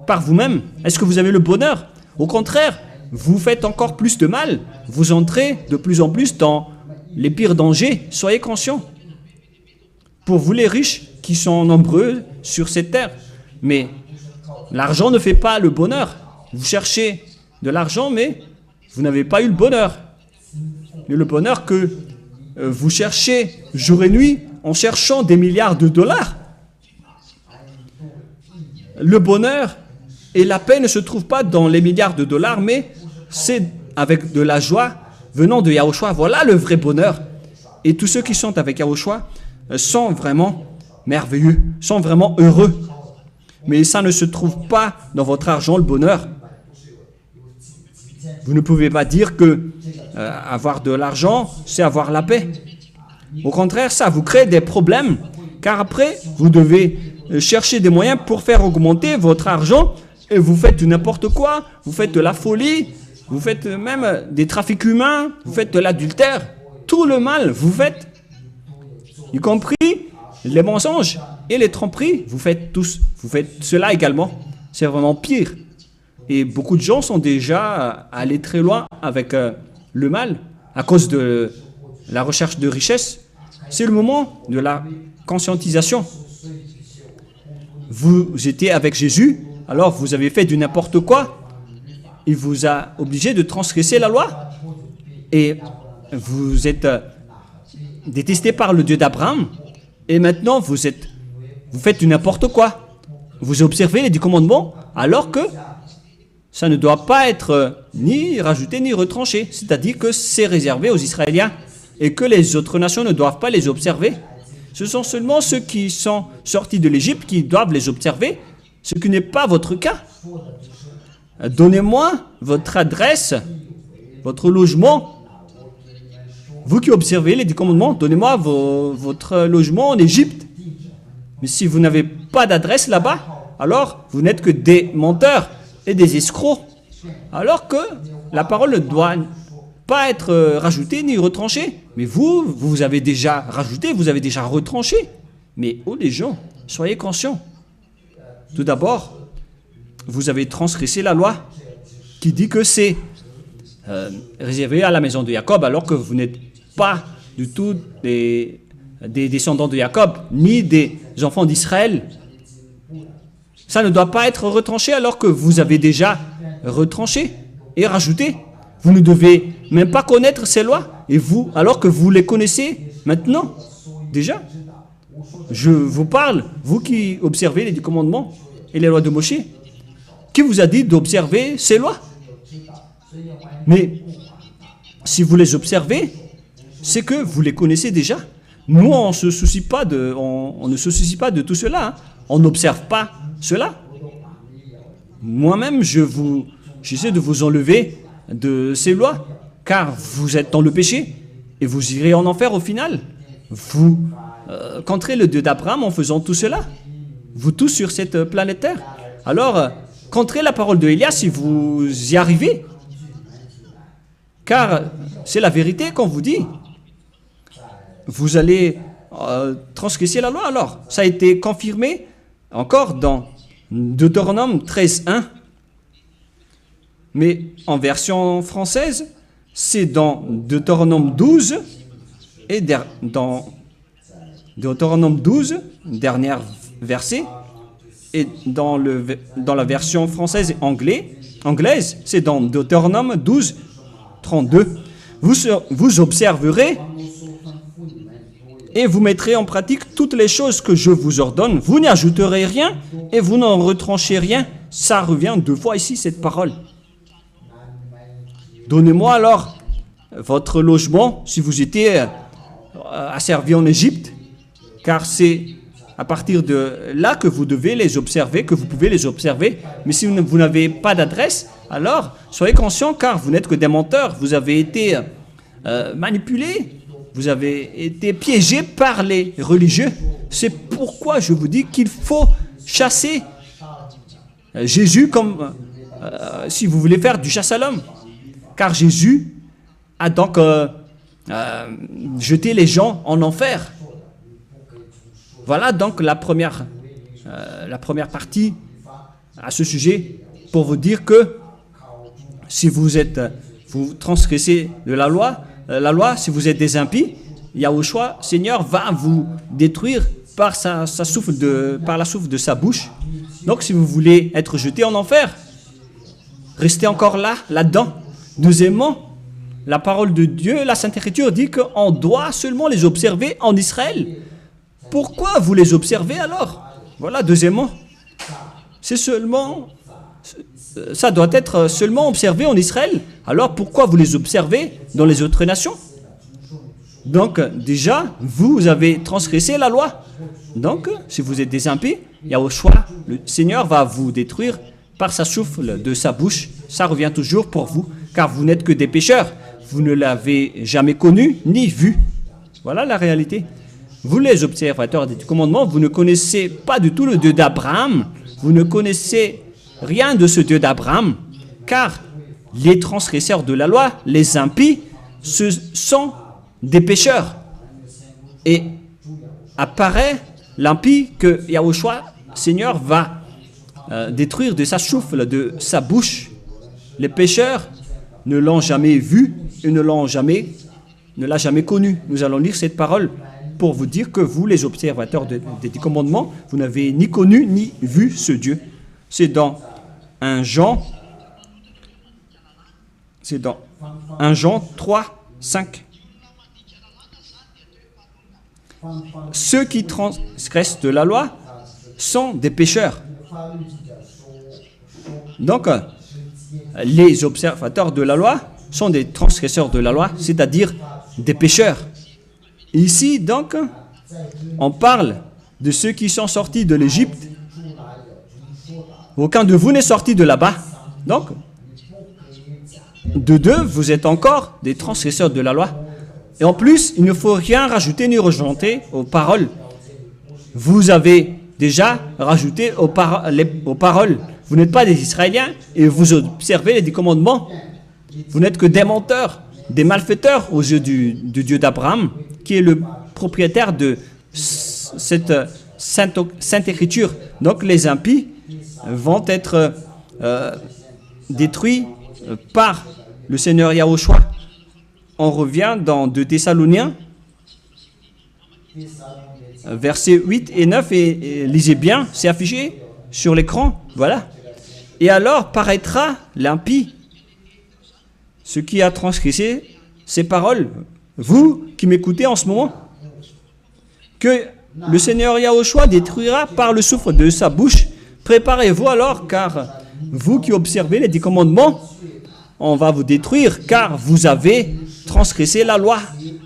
par vous-même. Est-ce que vous avez le bonheur? Au contraire, vous faites encore plus de mal. Vous entrez de plus en plus dans les pires dangers. Soyez conscients. Pour vous les riches qui sont nombreux sur cette terre. Mais l'argent ne fait pas le bonheur. Vous cherchez de l'argent, mais vous n'avez pas eu le bonheur. Et le bonheur que vous cherchez jour et nuit en cherchant des milliards de dollars. Le bonheur Et la paix ne se trouve pas dans les milliards de dollars, mais c'est avec de la joie venant de Yahushua. Voilà le vrai bonheur. Et tous ceux qui sont avec Yahushua sont vraiment merveilleux, sont vraiment heureux. Mais ça ne se trouve pas dans votre argent, le bonheur. Vous ne pouvez pas dire que avoir de l'argent, c'est avoir la paix. Au contraire, ça vous crée des problèmes, car après, vous devez chercher des moyens pour faire augmenter votre argent, et vous faites n'importe quoi, vous faites de la folie, vous faites même des trafics humains, vous faites de l'adultère, tout le mal, vous faites, y compris les mensonges et les tromperies, vous faites cela également. C'est vraiment pire. Et beaucoup de gens sont déjà allés très loin avec le mal à cause de la recherche de richesse. C'est le moment de la conscientisation. Vous étiez avec Jésus, alors vous avez fait du n'importe quoi. Il vous a obligé de transgresser la loi. Et vous êtes détesté par le Dieu d'Abraham. Et maintenant, vous faites du n'importe quoi. Vous observez les 10 commandements, alors que ça ne doit pas être ni rajouté ni retranché. C'est-à-dire que c'est réservé aux Israéliens et que les autres nations ne doivent pas les observer. Ce sont seulement ceux qui sont sortis de l'Égypte qui doivent les observer, ce qui n'est pas votre cas. Donnez-moi votre adresse, votre logement. Vous qui observez les 10 commandements, donnez-moi votre logement en Égypte. Mais si vous n'avez pas d'adresse là-bas, alors vous n'êtes que des menteurs et des escrocs. Alors que la parole ne doit pas être rajoutée ni retranchée. Mais vous avez déjà rajouté, vous avez déjà retranché. Mais oh les gens, soyez conscients. Tout d'abord, vous avez transgressé la loi qui dit que c'est réservé à la maison de Jacob, alors que vous n'êtes pas du tout des descendants de Jacob, ni des enfants d'Israël. Ça ne doit pas être retranché alors que vous avez déjà retranché et rajouté. Vous ne devez même pas connaître ces lois, et vous, alors que vous les connaissez maintenant, déjà. Je vous parle, vous qui observez les 10 commandements et les lois de Moshe, qui vous a dit d'observer ces lois? Mais si vous les observez, c'est que vous les connaissez déjà. Nous, on ne se soucie pas de tout cela. Hein. On n'observe pas cela. Moi-même, j'essaie de vous enlever de ces lois, car vous êtes dans le péché et vous irez en enfer au final. Vous contrez le Dieu d'Abraham en faisant tout cela. Vous tous sur cette planète Terre. Alors, contrez la parole de Élias si vous y arrivez. Car c'est la vérité qu'on vous dit. Vous allez transgresser la loi alors. Ça a été confirmé encore dans Deutéronome 13.1. Mais en version française, c'est dans Deutéronome 12 et dans Deutéronome 12, dernier verset, et dans la version française et anglaise, c'est dans Deutéronome 12, 32. Vous observerez et vous mettrez en pratique toutes les choses que je vous ordonne. Vous n'y ajouterez rien et vous n'en retranchez rien. Ça revient 2 fois ici, cette parole. Donnez-moi alors votre logement si vous étiez asservi en Égypte, car c'est à partir de là que vous devez les observer, que vous pouvez les observer. Mais si vous n'avez pas d'adresse, alors soyez conscients, car vous n'êtes que des menteurs. Vous avez été manipulés, vous avez été piégés par les religieux. C'est pourquoi je vous dis qu'il faut chasser Jésus comme si vous voulez faire du chasse à l'homme. Car Jésus a donc jeté les gens en enfer. Voilà donc la première partie à ce sujet pour vous dire que si vous transgressez de la loi, si vous êtes des impies, Yahushua, Seigneur, va vous détruire par la souffle de sa bouche. Donc si vous voulez être jeté en enfer, restez encore là-dedans. Deuxièmement, la parole de Dieu, la Sainte Écriture dit qu'on doit seulement les observer en Israël. Pourquoi vous les observez alors? Voilà, deuxièmement, c'est seulement ça doit être seulement observé en Israël. Alors pourquoi vous les observez dans les autres nations? Donc déjà, vous avez transgressé la loi. Donc, si vous êtes des impies, Yahushua, le Seigneur va vous détruire par sa souffle de sa bouche. Ça revient toujours pour vous, car vous n'êtes que des pécheurs. Vous ne l'avez jamais connu ni vu. Voilà la réalité. Vous les observateurs des commandements, vous ne connaissez pas du tout le Dieu d'Abraham. Vous ne connaissez rien de ce Dieu d'Abraham, car les transgresseurs de la loi, les impies, ce sont des pécheurs. Et apparaît l'impie que Yahushua, Seigneur, va détruire de sa souffle, de sa bouche. Les pécheurs ne l'ont jamais vu et ne l'ont jamais connu. Nous allons lire cette parole pour vous dire que vous, les observateurs des commandements, vous n'avez ni connu ni vu ce Dieu. C'est dans 1 Jean 3, 5. Ceux qui transgressent de la loi sont des pécheurs. Donc, les observateurs de la loi sont des transgresseurs de la loi, c'est-à-dire des pécheurs. Ici, donc, on parle de ceux qui sont sortis de l'Égypte. Aucun de vous n'est sorti de là-bas. Donc, de deux, vous êtes encore des transgresseurs de la loi. Et en plus, il ne faut rien rajouter ni rajouter aux paroles. Vous avez déjà rajouté aux paroles. Vous n'êtes pas des Israéliens et vous observez les 10 commandements. Vous n'êtes que des menteurs, des malfaiteurs aux yeux du Dieu d'Abraham, qui est le propriétaire de cette sainte écriture. Donc les impies vont être détruits par le Seigneur Yahushua. On revient dans 2 Thessaloniciens, versets 8 et 9, et lisez bien, c'est affiché sur l'écran, voilà. Et alors paraîtra l'impie, ce qui a transgressé ces paroles. Vous qui m'écoutez en ce moment, que le Seigneur Yahushua détruira par le souffle de sa bouche. Préparez-vous alors, car vous qui observez les 10 commandements, on va vous détruire, car vous avez transgressé la loi.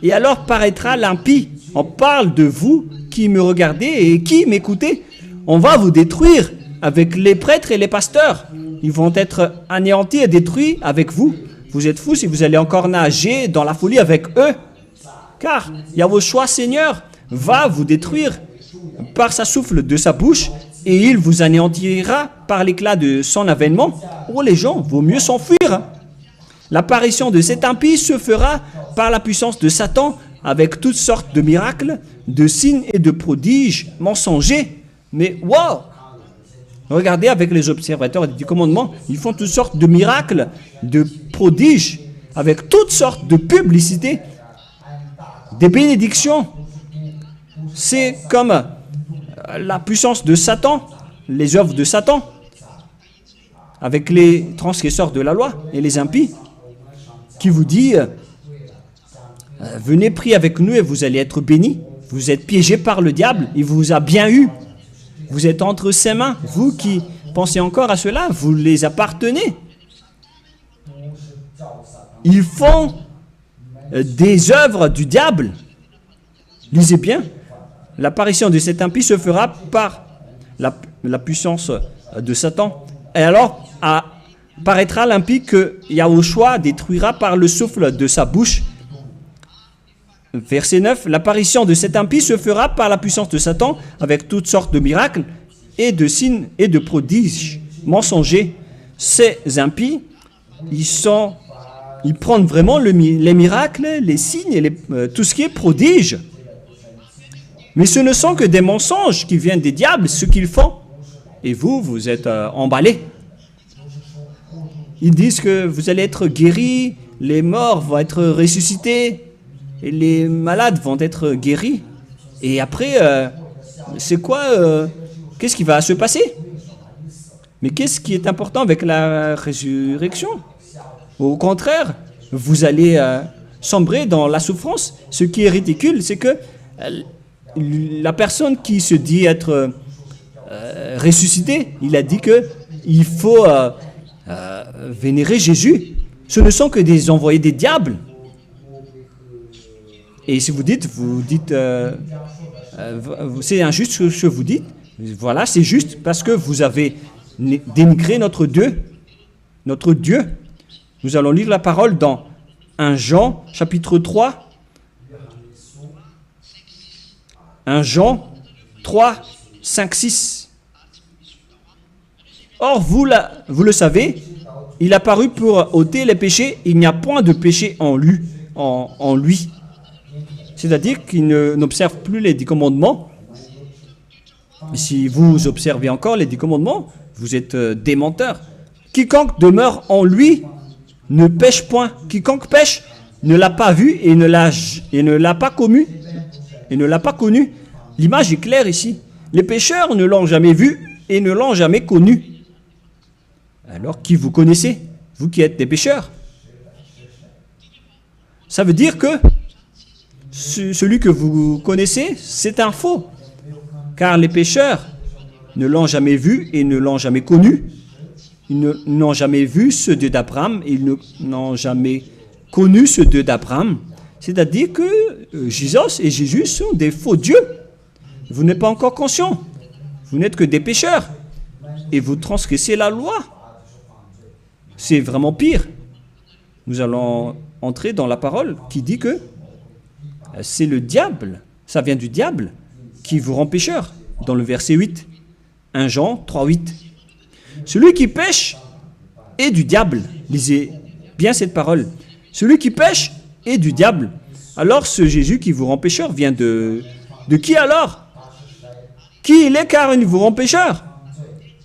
Et alors paraîtra l'impie. On parle de vous qui me regardez et qui m'écoutez. On va vous détruire avec les prêtres et les pasteurs. Ils vont être anéantis et détruits avec vous. Vous êtes fous si vous allez encore nager dans la folie avec eux. Car Yahushua Seigneur va vous détruire par sa souffle de sa bouche et il vous anéantira par l'éclat de son avènement. Oh les gens, vaut mieux s'enfuir. L'apparition de cet impie se fera par la puissance de Satan avec toutes sortes de miracles, de signes et de prodiges mensongers. Mais wow! Regardez avec les observateurs des 10 commandements, ils font toutes sortes de miracles, de prodiges, avec toutes sortes de publicités, des bénédictions. C'est comme la puissance de Satan, les œuvres de Satan, avec les transgresseurs de la loi et les impies, qui vous dit venez prier avec nous et vous allez être bénis. Vous êtes piégés par le diable, il vous a bien eu. Vous êtes entre ses mains. Vous qui pensez encore à cela, vous les appartenez. Ils font des œuvres du diable. Lisez bien. L'apparition de cet impie se fera par la puissance de Satan. Et alors paraîtra l'impie que Yahushua détruira par le souffle de sa bouche. Verset 9, l'apparition de cet impie se fera par la puissance de Satan avec toutes sortes de miracles et de signes et de prodiges mensongers. Ces impies, ils prennent vraiment les miracles, les signes et tout ce qui est prodige. Mais ce ne sont que des mensonges qui viennent des diables, ce qu'ils font. Et vous êtes emballés. Ils disent que vous allez être guéris, les morts vont être ressuscités, et les malades vont être guéris. Et après, c'est quoi qu'est-ce qui va se passer? Mais qu'est-ce qui est important avec la résurrection? Au contraire, vous allez sombrer dans la souffrance. Ce qui est ridicule, c'est que la personne qui se dit être ressuscitée, il a dit qu'il faut vénérer Jésus. Ce ne sont que des envoyés des diables. Et si vous dites, c'est injuste ce que vous dites, voilà, c'est juste parce que vous avez dénigré notre Dieu. Notre Dieu. Nous allons lire la parole dans 1 Jean, chapitre 3. 1 Jean 3, 5, 6. Or, vous le savez, il a paru pour ôter les péchés, il n'y a point de péché en lui. C'est-à-dire qu'il n'observe plus les 10 commandements. Si vous observez encore les 10 commandements, vous êtes des menteurs. Quiconque demeure en lui ne pêche point. Quiconque pêche ne l'a pas vu et ne l'a pas connu. L'image est claire ici. Les pécheurs ne l'ont jamais vu et ne l'ont jamais connu. Alors, qui vous connaissez? Vous qui êtes des pécheurs. Ça veut dire que celui que vous connaissez, c'est un faux. Car les pécheurs ne l'ont jamais vu et ne l'ont jamais connu. Ils n'ont jamais vu ce Dieu d'Abraham et ils n'ont jamais connu ce Dieu d'Abraham. C'est-à-dire que Jésus sont des faux dieux. Vous n'êtes pas encore conscient. Vous n'êtes que des pécheurs. Et vous transgressez la loi. C'est vraiment pire. Nous allons entrer dans la parole qui dit que c'est le diable, ça vient du diable, qui vous rend pécheur. Dans le verset 8, 1 Jean 3, 8. Celui qui pêche est du diable. Lisez bien cette parole. Celui qui pêche est du diable. Alors ce Jésus qui vous rend pécheur vient de qui alors? Qui il est car il vous rend pécheur?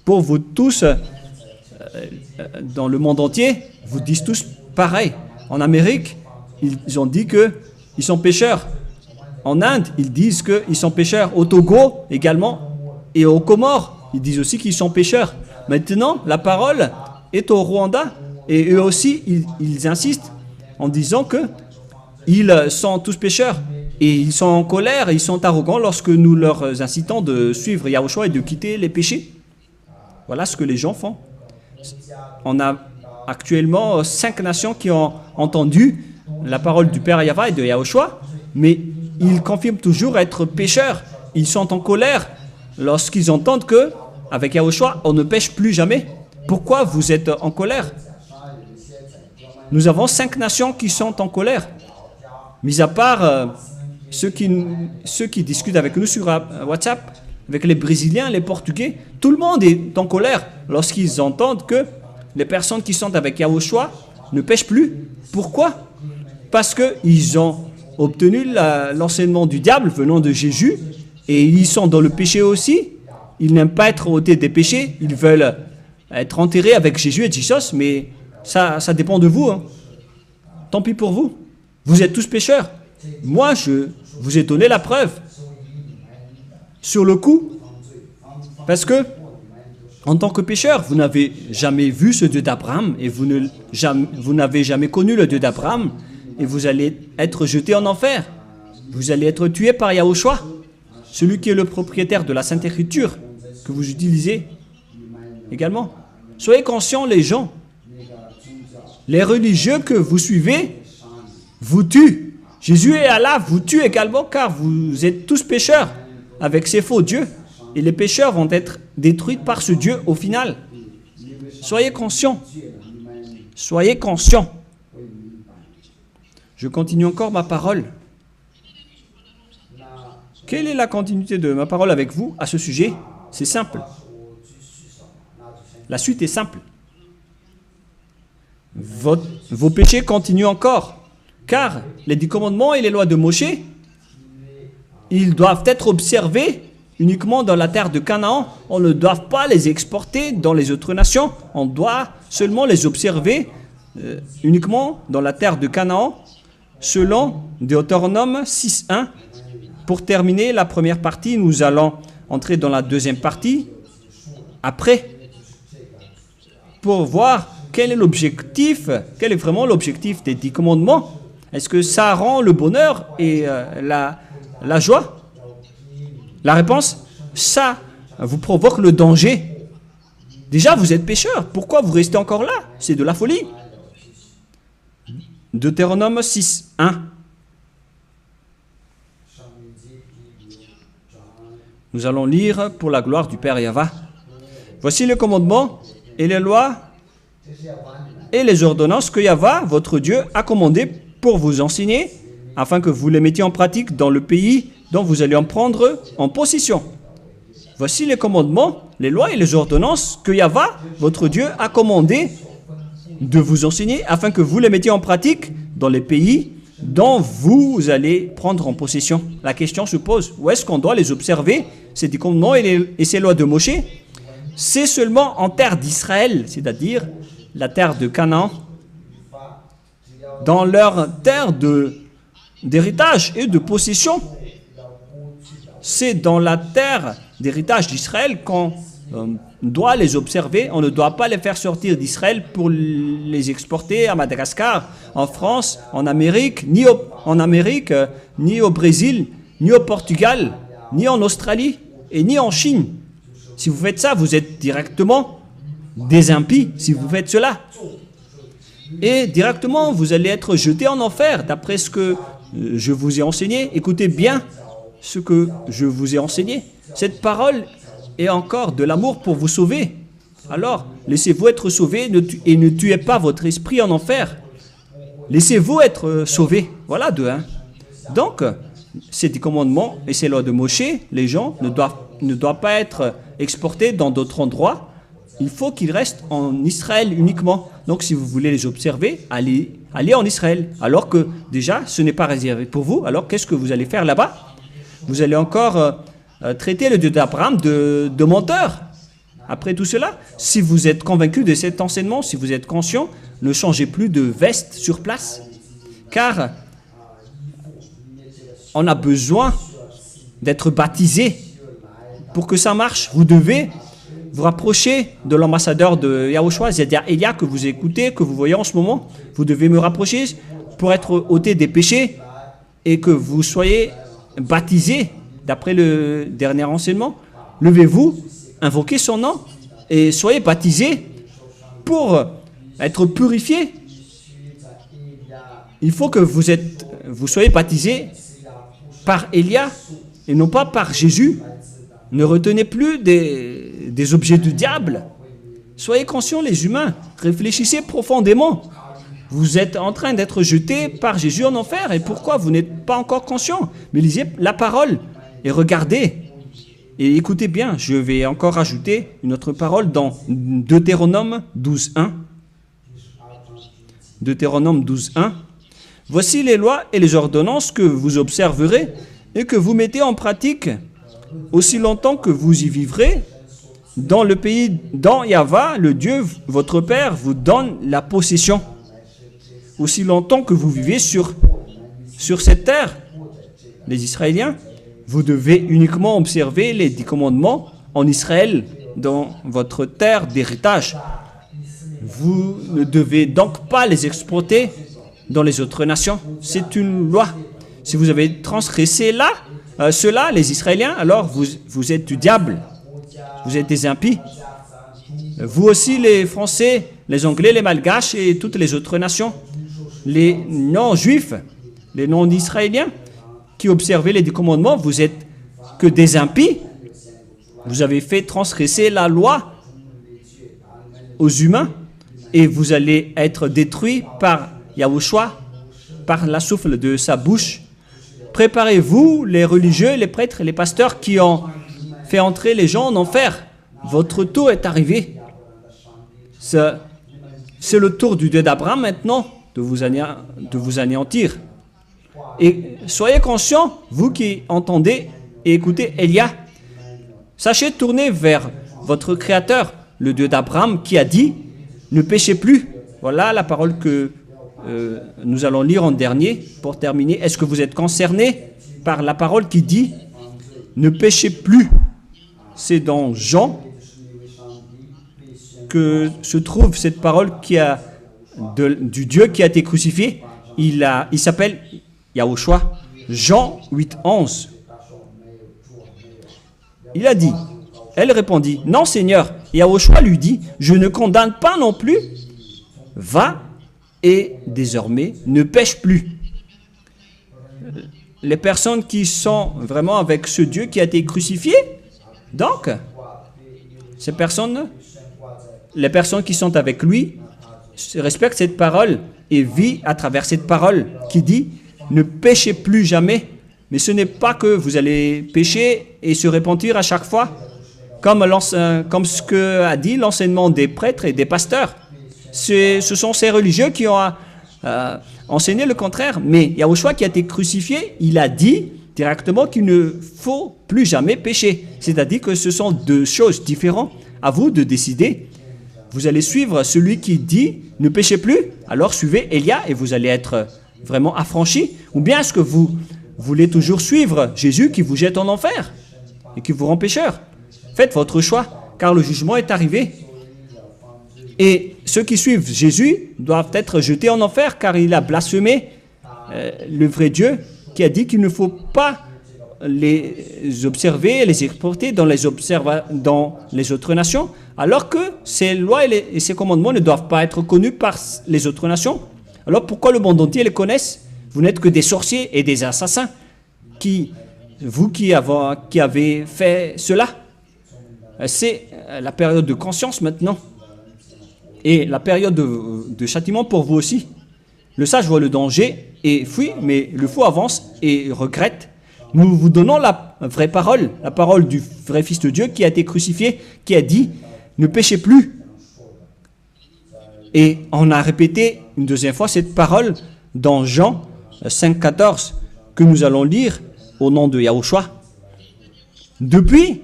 Pour vous tous, dans le monde entier, vous disent tous pareil. En Amérique, ils ont dit qu'ils sont pécheurs. En Inde, ils disent qu'ils sont pécheurs. Au Togo également. Et aux Comores, ils disent aussi qu'ils sont pécheurs. Maintenant, la parole est au Rwanda. Et eux aussi, ils insistent en disant qu'ils sont tous pécheurs. Et ils sont en colère, ils sont arrogants lorsque nous leur incitons de suivre Yahushua et de quitter les péchés. Voilà ce que les gens font. On a actuellement 5 nations qui ont entendu la parole du Père Yahweh et de Yahushua, mais ils confirment toujours être pécheurs. Ils sont en colère lorsqu'ils entendent que avec Yahushua, on ne pêche plus jamais. Pourquoi vous êtes en colère? Nous avons 5 nations qui sont en colère. Mis à part ceux qui discutent avec nous sur WhatsApp, avec les Brésiliens, les Portugais, tout le monde est en colère lorsqu'ils entendent que les personnes qui sont avec Yahushua ne pêchent plus. Pourquoi? Parce qu'ils ont obtenu l'enseignement du diable venant de Jésus et ils sont dans le péché aussi. Ils n'aiment pas être ôtés des péchés, ils veulent être enterrés avec Jésus et Jesus, mais ça dépend de vous. Hein. Tant pis pour vous. Vous êtes tous pécheurs. Moi, je vous ai donné la preuve. Sur le coup, parce que en tant que pécheur, vous n'avez jamais vu ce Dieu d'Abraham et vous n'avez jamais connu le Dieu d'Abraham et vous allez être jeté en enfer. Vous allez être tué par Yahushua, celui qui est le propriétaire de la Sainte Écriture que vous utilisez également. Soyez conscients, les gens. Les religieux que vous suivez vous tuent. Jésus et Allah vous tuent également car vous êtes tous pécheurs avec ces faux dieux. Et les pécheurs vont être détruits par ce Dieu au final. Soyez conscients. Soyez conscients. Je continue encore ma parole. Quelle est la continuité de ma parole avec vous à ce sujet? C'est simple. La suite est simple. Vos péchés continuent encore. Car les 10 commandements et les lois de Moshe, ils doivent être observés uniquement dans la terre de Canaan. On ne doit pas les exporter dans les autres nations. On doit seulement les observer uniquement dans la terre de Canaan, selon Deutéronome 6.1. Pour terminer la première partie, nous allons entrer dans la deuxième partie après, pour voir quel est l'objectif, quel est vraiment l'objectif des 10 commandements. Est-ce que ça rend le bonheur et la joie? La réponse, ça vous provoque le danger. Déjà, vous êtes pécheurs. Pourquoi vous restez encore là? C'est de la folie. Deutéronome 6, 1. Nous allons lire pour la gloire du Père Yahva. Voici le commandement et les lois et les ordonnances que Yahva, votre Dieu, a commandées pour vous enseigner, afin que vous les mettiez en pratique dans le pays dont vous allez en prendre en possession. Voici les commandements, les lois et les ordonnances que Yahva, votre Dieu, a commandé de vous enseigner, afin que vous les mettiez en pratique dans les pays dont vous allez prendre en possession. La question se pose, où est-ce qu'on doit les observer, ces commandements et ces lois de Moshe? C'est seulement en terre d'Israël, c'est-à-dire la terre de Canaan, dans leur terre d'héritage et de possession. C'est dans la terre d'héritage d'Israël qu'on doit les observer. On ne doit pas les faire sortir d'Israël pour les exporter à Madagascar, en France, en Amérique, ni au Brésil, ni au Portugal, ni en Australie et ni en Chine. Si vous faites ça, vous êtes directement des impies, si vous faites cela. Et directement, vous allez être jetés en enfer, d'après ce que je vous ai enseigné. Écoutez bien ce que je vous ai enseigné. Cette parole est encore de l'amour pour vous sauver. Alors, laissez-vous être sauvés et ne tuez pas votre esprit en enfer. Laissez-vous être sauvés. Voilà de 1. Donc, ces commandements et ces lois de Moshe, les gens ne doivent pas être exportés dans d'autres endroits. Il faut qu'ils restent en Israël uniquement. Donc, si vous voulez les observer, allez en Israël. Alors que, déjà, ce n'est pas réservé pour vous. Alors, qu'est-ce que vous allez faire là-bas? Vous allez encore traiter le Dieu d'Abraham de menteur. Après tout cela, si vous êtes convaincu de cet enseignement, si vous êtes conscient, ne changez plus de veste sur place. Car on a besoin d'être baptisé. Pour que ça marche, vous devez vous rapprocher de l'ambassadeur de Yahushua, c'est-à-dire Elia, que vous écoutez, que vous voyez en ce moment. Vous devez me rapprocher pour être ôté des péchés et que vous soyez baptisé, d'après le dernier enseignement. Levez-vous, invoquez son nom et soyez baptisés pour être purifiés. Il faut que vous soyez baptisés par Elia et non pas par Jésus. Ne retenez plus des objets du diable. Soyez conscients, les humains. Réfléchissez profondément. Vous êtes en train d'être jetés par Jésus en enfer. Et pourquoi vous n'êtes pas encore conscient? Mais lisez la parole et regardez. Et écoutez bien, je vais encore ajouter une autre parole dans Deutéronome 12.1. Deutéronome 12.1. Voici les lois et les ordonnances que vous observerez et que vous mettez en pratique aussi longtemps que vous y vivrez dans le pays dont Yahva, le Dieu, votre Père, vous donne la possession. Aussi longtemps que vous vivez sur cette terre, les Israéliens, vous devez uniquement observer les 10 commandements en Israël, dans votre terre d'héritage. Vous ne devez donc pas les exporter dans les autres nations. C'est une loi. Si vous avez transgressé cela, les Israéliens, alors vous êtes du diable. Vous êtes des impies. Vous aussi, les Français, les Anglais, les Malgaches et toutes les autres nations. Les non-juifs, les non-israéliens qui observez les 10 commandements, vous êtes que des impies. Vous avez fait transgresser la loi aux humains et vous allez être détruits par Yahushua, par la souffle de sa bouche. Préparez-vous, les religieux, les prêtres et les pasteurs qui ont fait entrer les gens en enfer. Votre tour est arrivé. C'est le tour du Dieu d'Abraham maintenant de vous anéantir. Et soyez conscients, vous qui entendez et écoutez Elia, sachez tourner vers votre Créateur, le Dieu d'Abraham, qui a dit « Ne péchez plus ». Voilà la parole que nous allons lire en dernier pour terminer. Est-ce que vous êtes concernés par la parole qui dit « Ne péchez plus ». C'est dans Jean que se trouve cette parole du Dieu qui a été crucifié. Il s'appelle Yahushua. Jean 8, 11. Il a dit, elle répondit, « Non, Seigneur, Yahushua lui dit, je ne condamne pas non plus, va et désormais ne pêche plus. Les personnes qui sont vraiment avec ce Dieu qui a été crucifié, donc, ces personnes, les personnes qui sont avec lui, respectent cette parole et vivent à travers cette parole qui dit, ne péchez plus jamais. Mais ce n'est pas que vous allez pécher et se repentir à chaque fois, comme ce que a dit l'enseignement des prêtres et des pasteurs. Ce sont ces religieux qui ont enseigné le contraire. Mais Yahushua qui a été crucifié, il a dit directement qu'il ne faut plus jamais pécher. C'est-à-dire que ce sont deux choses différentes. À vous de décider. Vous allez suivre celui qui dit « ne péchez plus », alors suivez Élia et vous allez être vraiment affranchi. Ou bien est-ce que vous voulez toujours suivre Jésus qui vous jette en enfer et qui vous rend pécheur? Faites votre choix, car le jugement est arrivé. Et ceux qui suivent Jésus doivent être jetés en enfer, car il a blasphémé le vrai Dieu, qui a dit qu'il ne faut pas les observer et les exporter dans les autres nations, alors que ces lois et ces commandements ne doivent pas être connus par les autres nations. Alors pourquoi le monde entier les connaisse? Vous n'êtes que des sorciers et des assassins. Vous qui avez fait cela. C'est la période de conscience maintenant. Et la période de châtiment pour vous aussi. Le sage voit le danger et fuit, mais le fou avance et regrette. Nous vous donnons la vraie parole, la parole du vrai Fils de Dieu qui a été crucifié, qui a dit « ne péchez plus ». Et on a répété une deuxième fois cette parole dans Jean 5,14 que nous allons lire au nom de Yahushua. Depuis,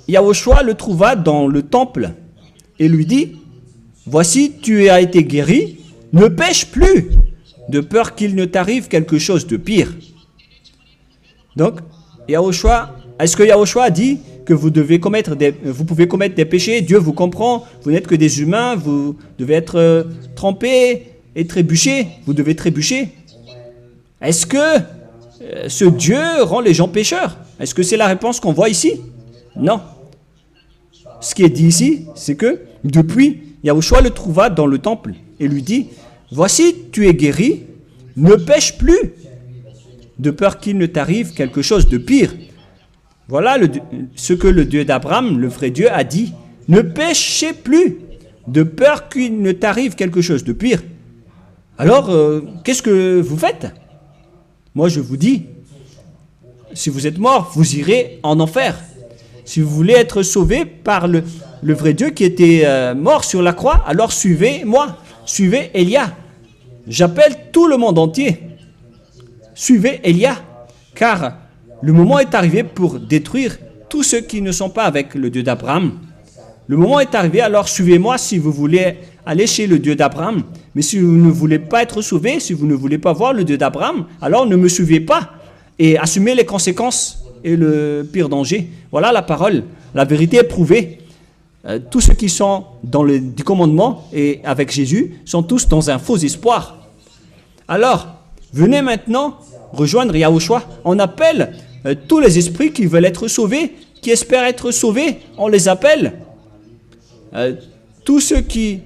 Yahushua le trouva dans le temple et lui dit « Voici, tu as été guéri, ne pêche plus, de peur qu'il ne t'arrive quelque chose de pire. » Donc, est-ce que Yahushua a dit que vous pouvez commettre des péchés? Dieu vous comprend, vous n'êtes que des humains, vous devez être trempés et trébucher, vous devez trébucher. Est-ce que ce Dieu rend les gens pécheurs? Est-ce que c'est la réponse qu'on voit ici? Non. Ce qui est dit ici, c'est que depuis, Yahushua le trouva dans le temple et lui dit « Voici, tu es guéri, ne pêche plus, de peur qu'il ne t'arrive quelque chose de pire. » Voilà ce que le Dieu d'Abraham, le vrai Dieu, a dit. « Ne péchez plus, de peur qu'il ne t'arrive quelque chose de pire. » Alors, qu'est-ce que vous faites? Moi, je vous dis, si vous êtes mort, vous irez en enfer. Si vous voulez être sauvé par le vrai Dieu qui était mort sur la croix, alors suivez-moi, suivez Élia. J'appelle tout le monde entier. Suivez Élia, car le moment est arrivé pour détruire tous ceux qui ne sont pas avec le Dieu d'Abraham. Le moment est arrivé, alors suivez-moi si vous voulez aller chez le Dieu d'Abraham. Mais si vous ne voulez pas être sauvé, si vous ne voulez pas voir le Dieu d'Abraham, alors ne me suivez pas et assumez les conséquences et le pire danger. Voilà la parole. La vérité est prouvée. Tous ceux qui sont dans le 10 commandements et avec Jésus sont tous dans un faux espoir. Alors, venez maintenant rejoindre Yahushua. On appelle tous les esprits qui veulent être sauvés, qui espèrent être sauvés, on les appelle. Tous ceux qui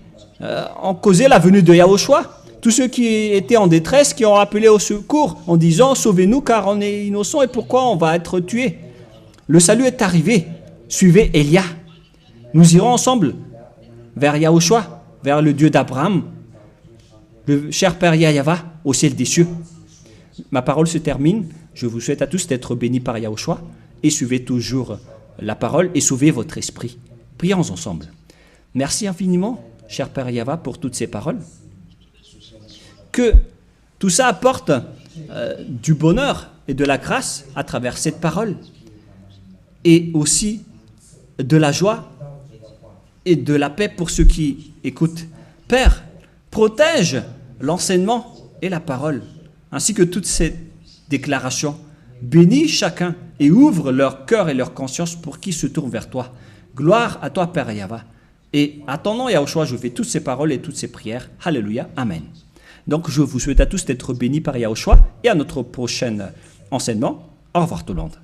ont causé la venue de Yahushua, tous ceux qui étaient en détresse, qui ont appelé au secours en disant « Sauvez-nous car on est innocents et pourquoi on va être tués ?» Le salut est arrivé. Suivez Élia. Nous irons ensemble vers Yahushua, vers le Dieu d'Abraham, le cher Père Yahava, au ciel des cieux. Ma parole se termine. Je vous souhaite à tous d'être bénis par Yahushua et suivez toujours la parole et sauvez votre esprit. Prions ensemble. Merci infiniment, cher Père Yahava, pour toutes ces paroles. Que tout ça apporte du bonheur et de la grâce à travers cette parole et aussi de la joie et de la paix pour ceux qui écoutent. Père, protège l'enseignement et la parole, ainsi que toutes ces déclarations. Bénis chacun et ouvre leur cœur et leur conscience pour qu'ils se tournent vers toi. Gloire à toi, Père Yahva. Et à ton nom, Yahushua, je fais toutes ces paroles et toutes ces prières. Alléluia. Amen. Donc, je vous souhaite à tous d'être bénis par Yahushua et à notre prochain enseignement. Au revoir tout le monde.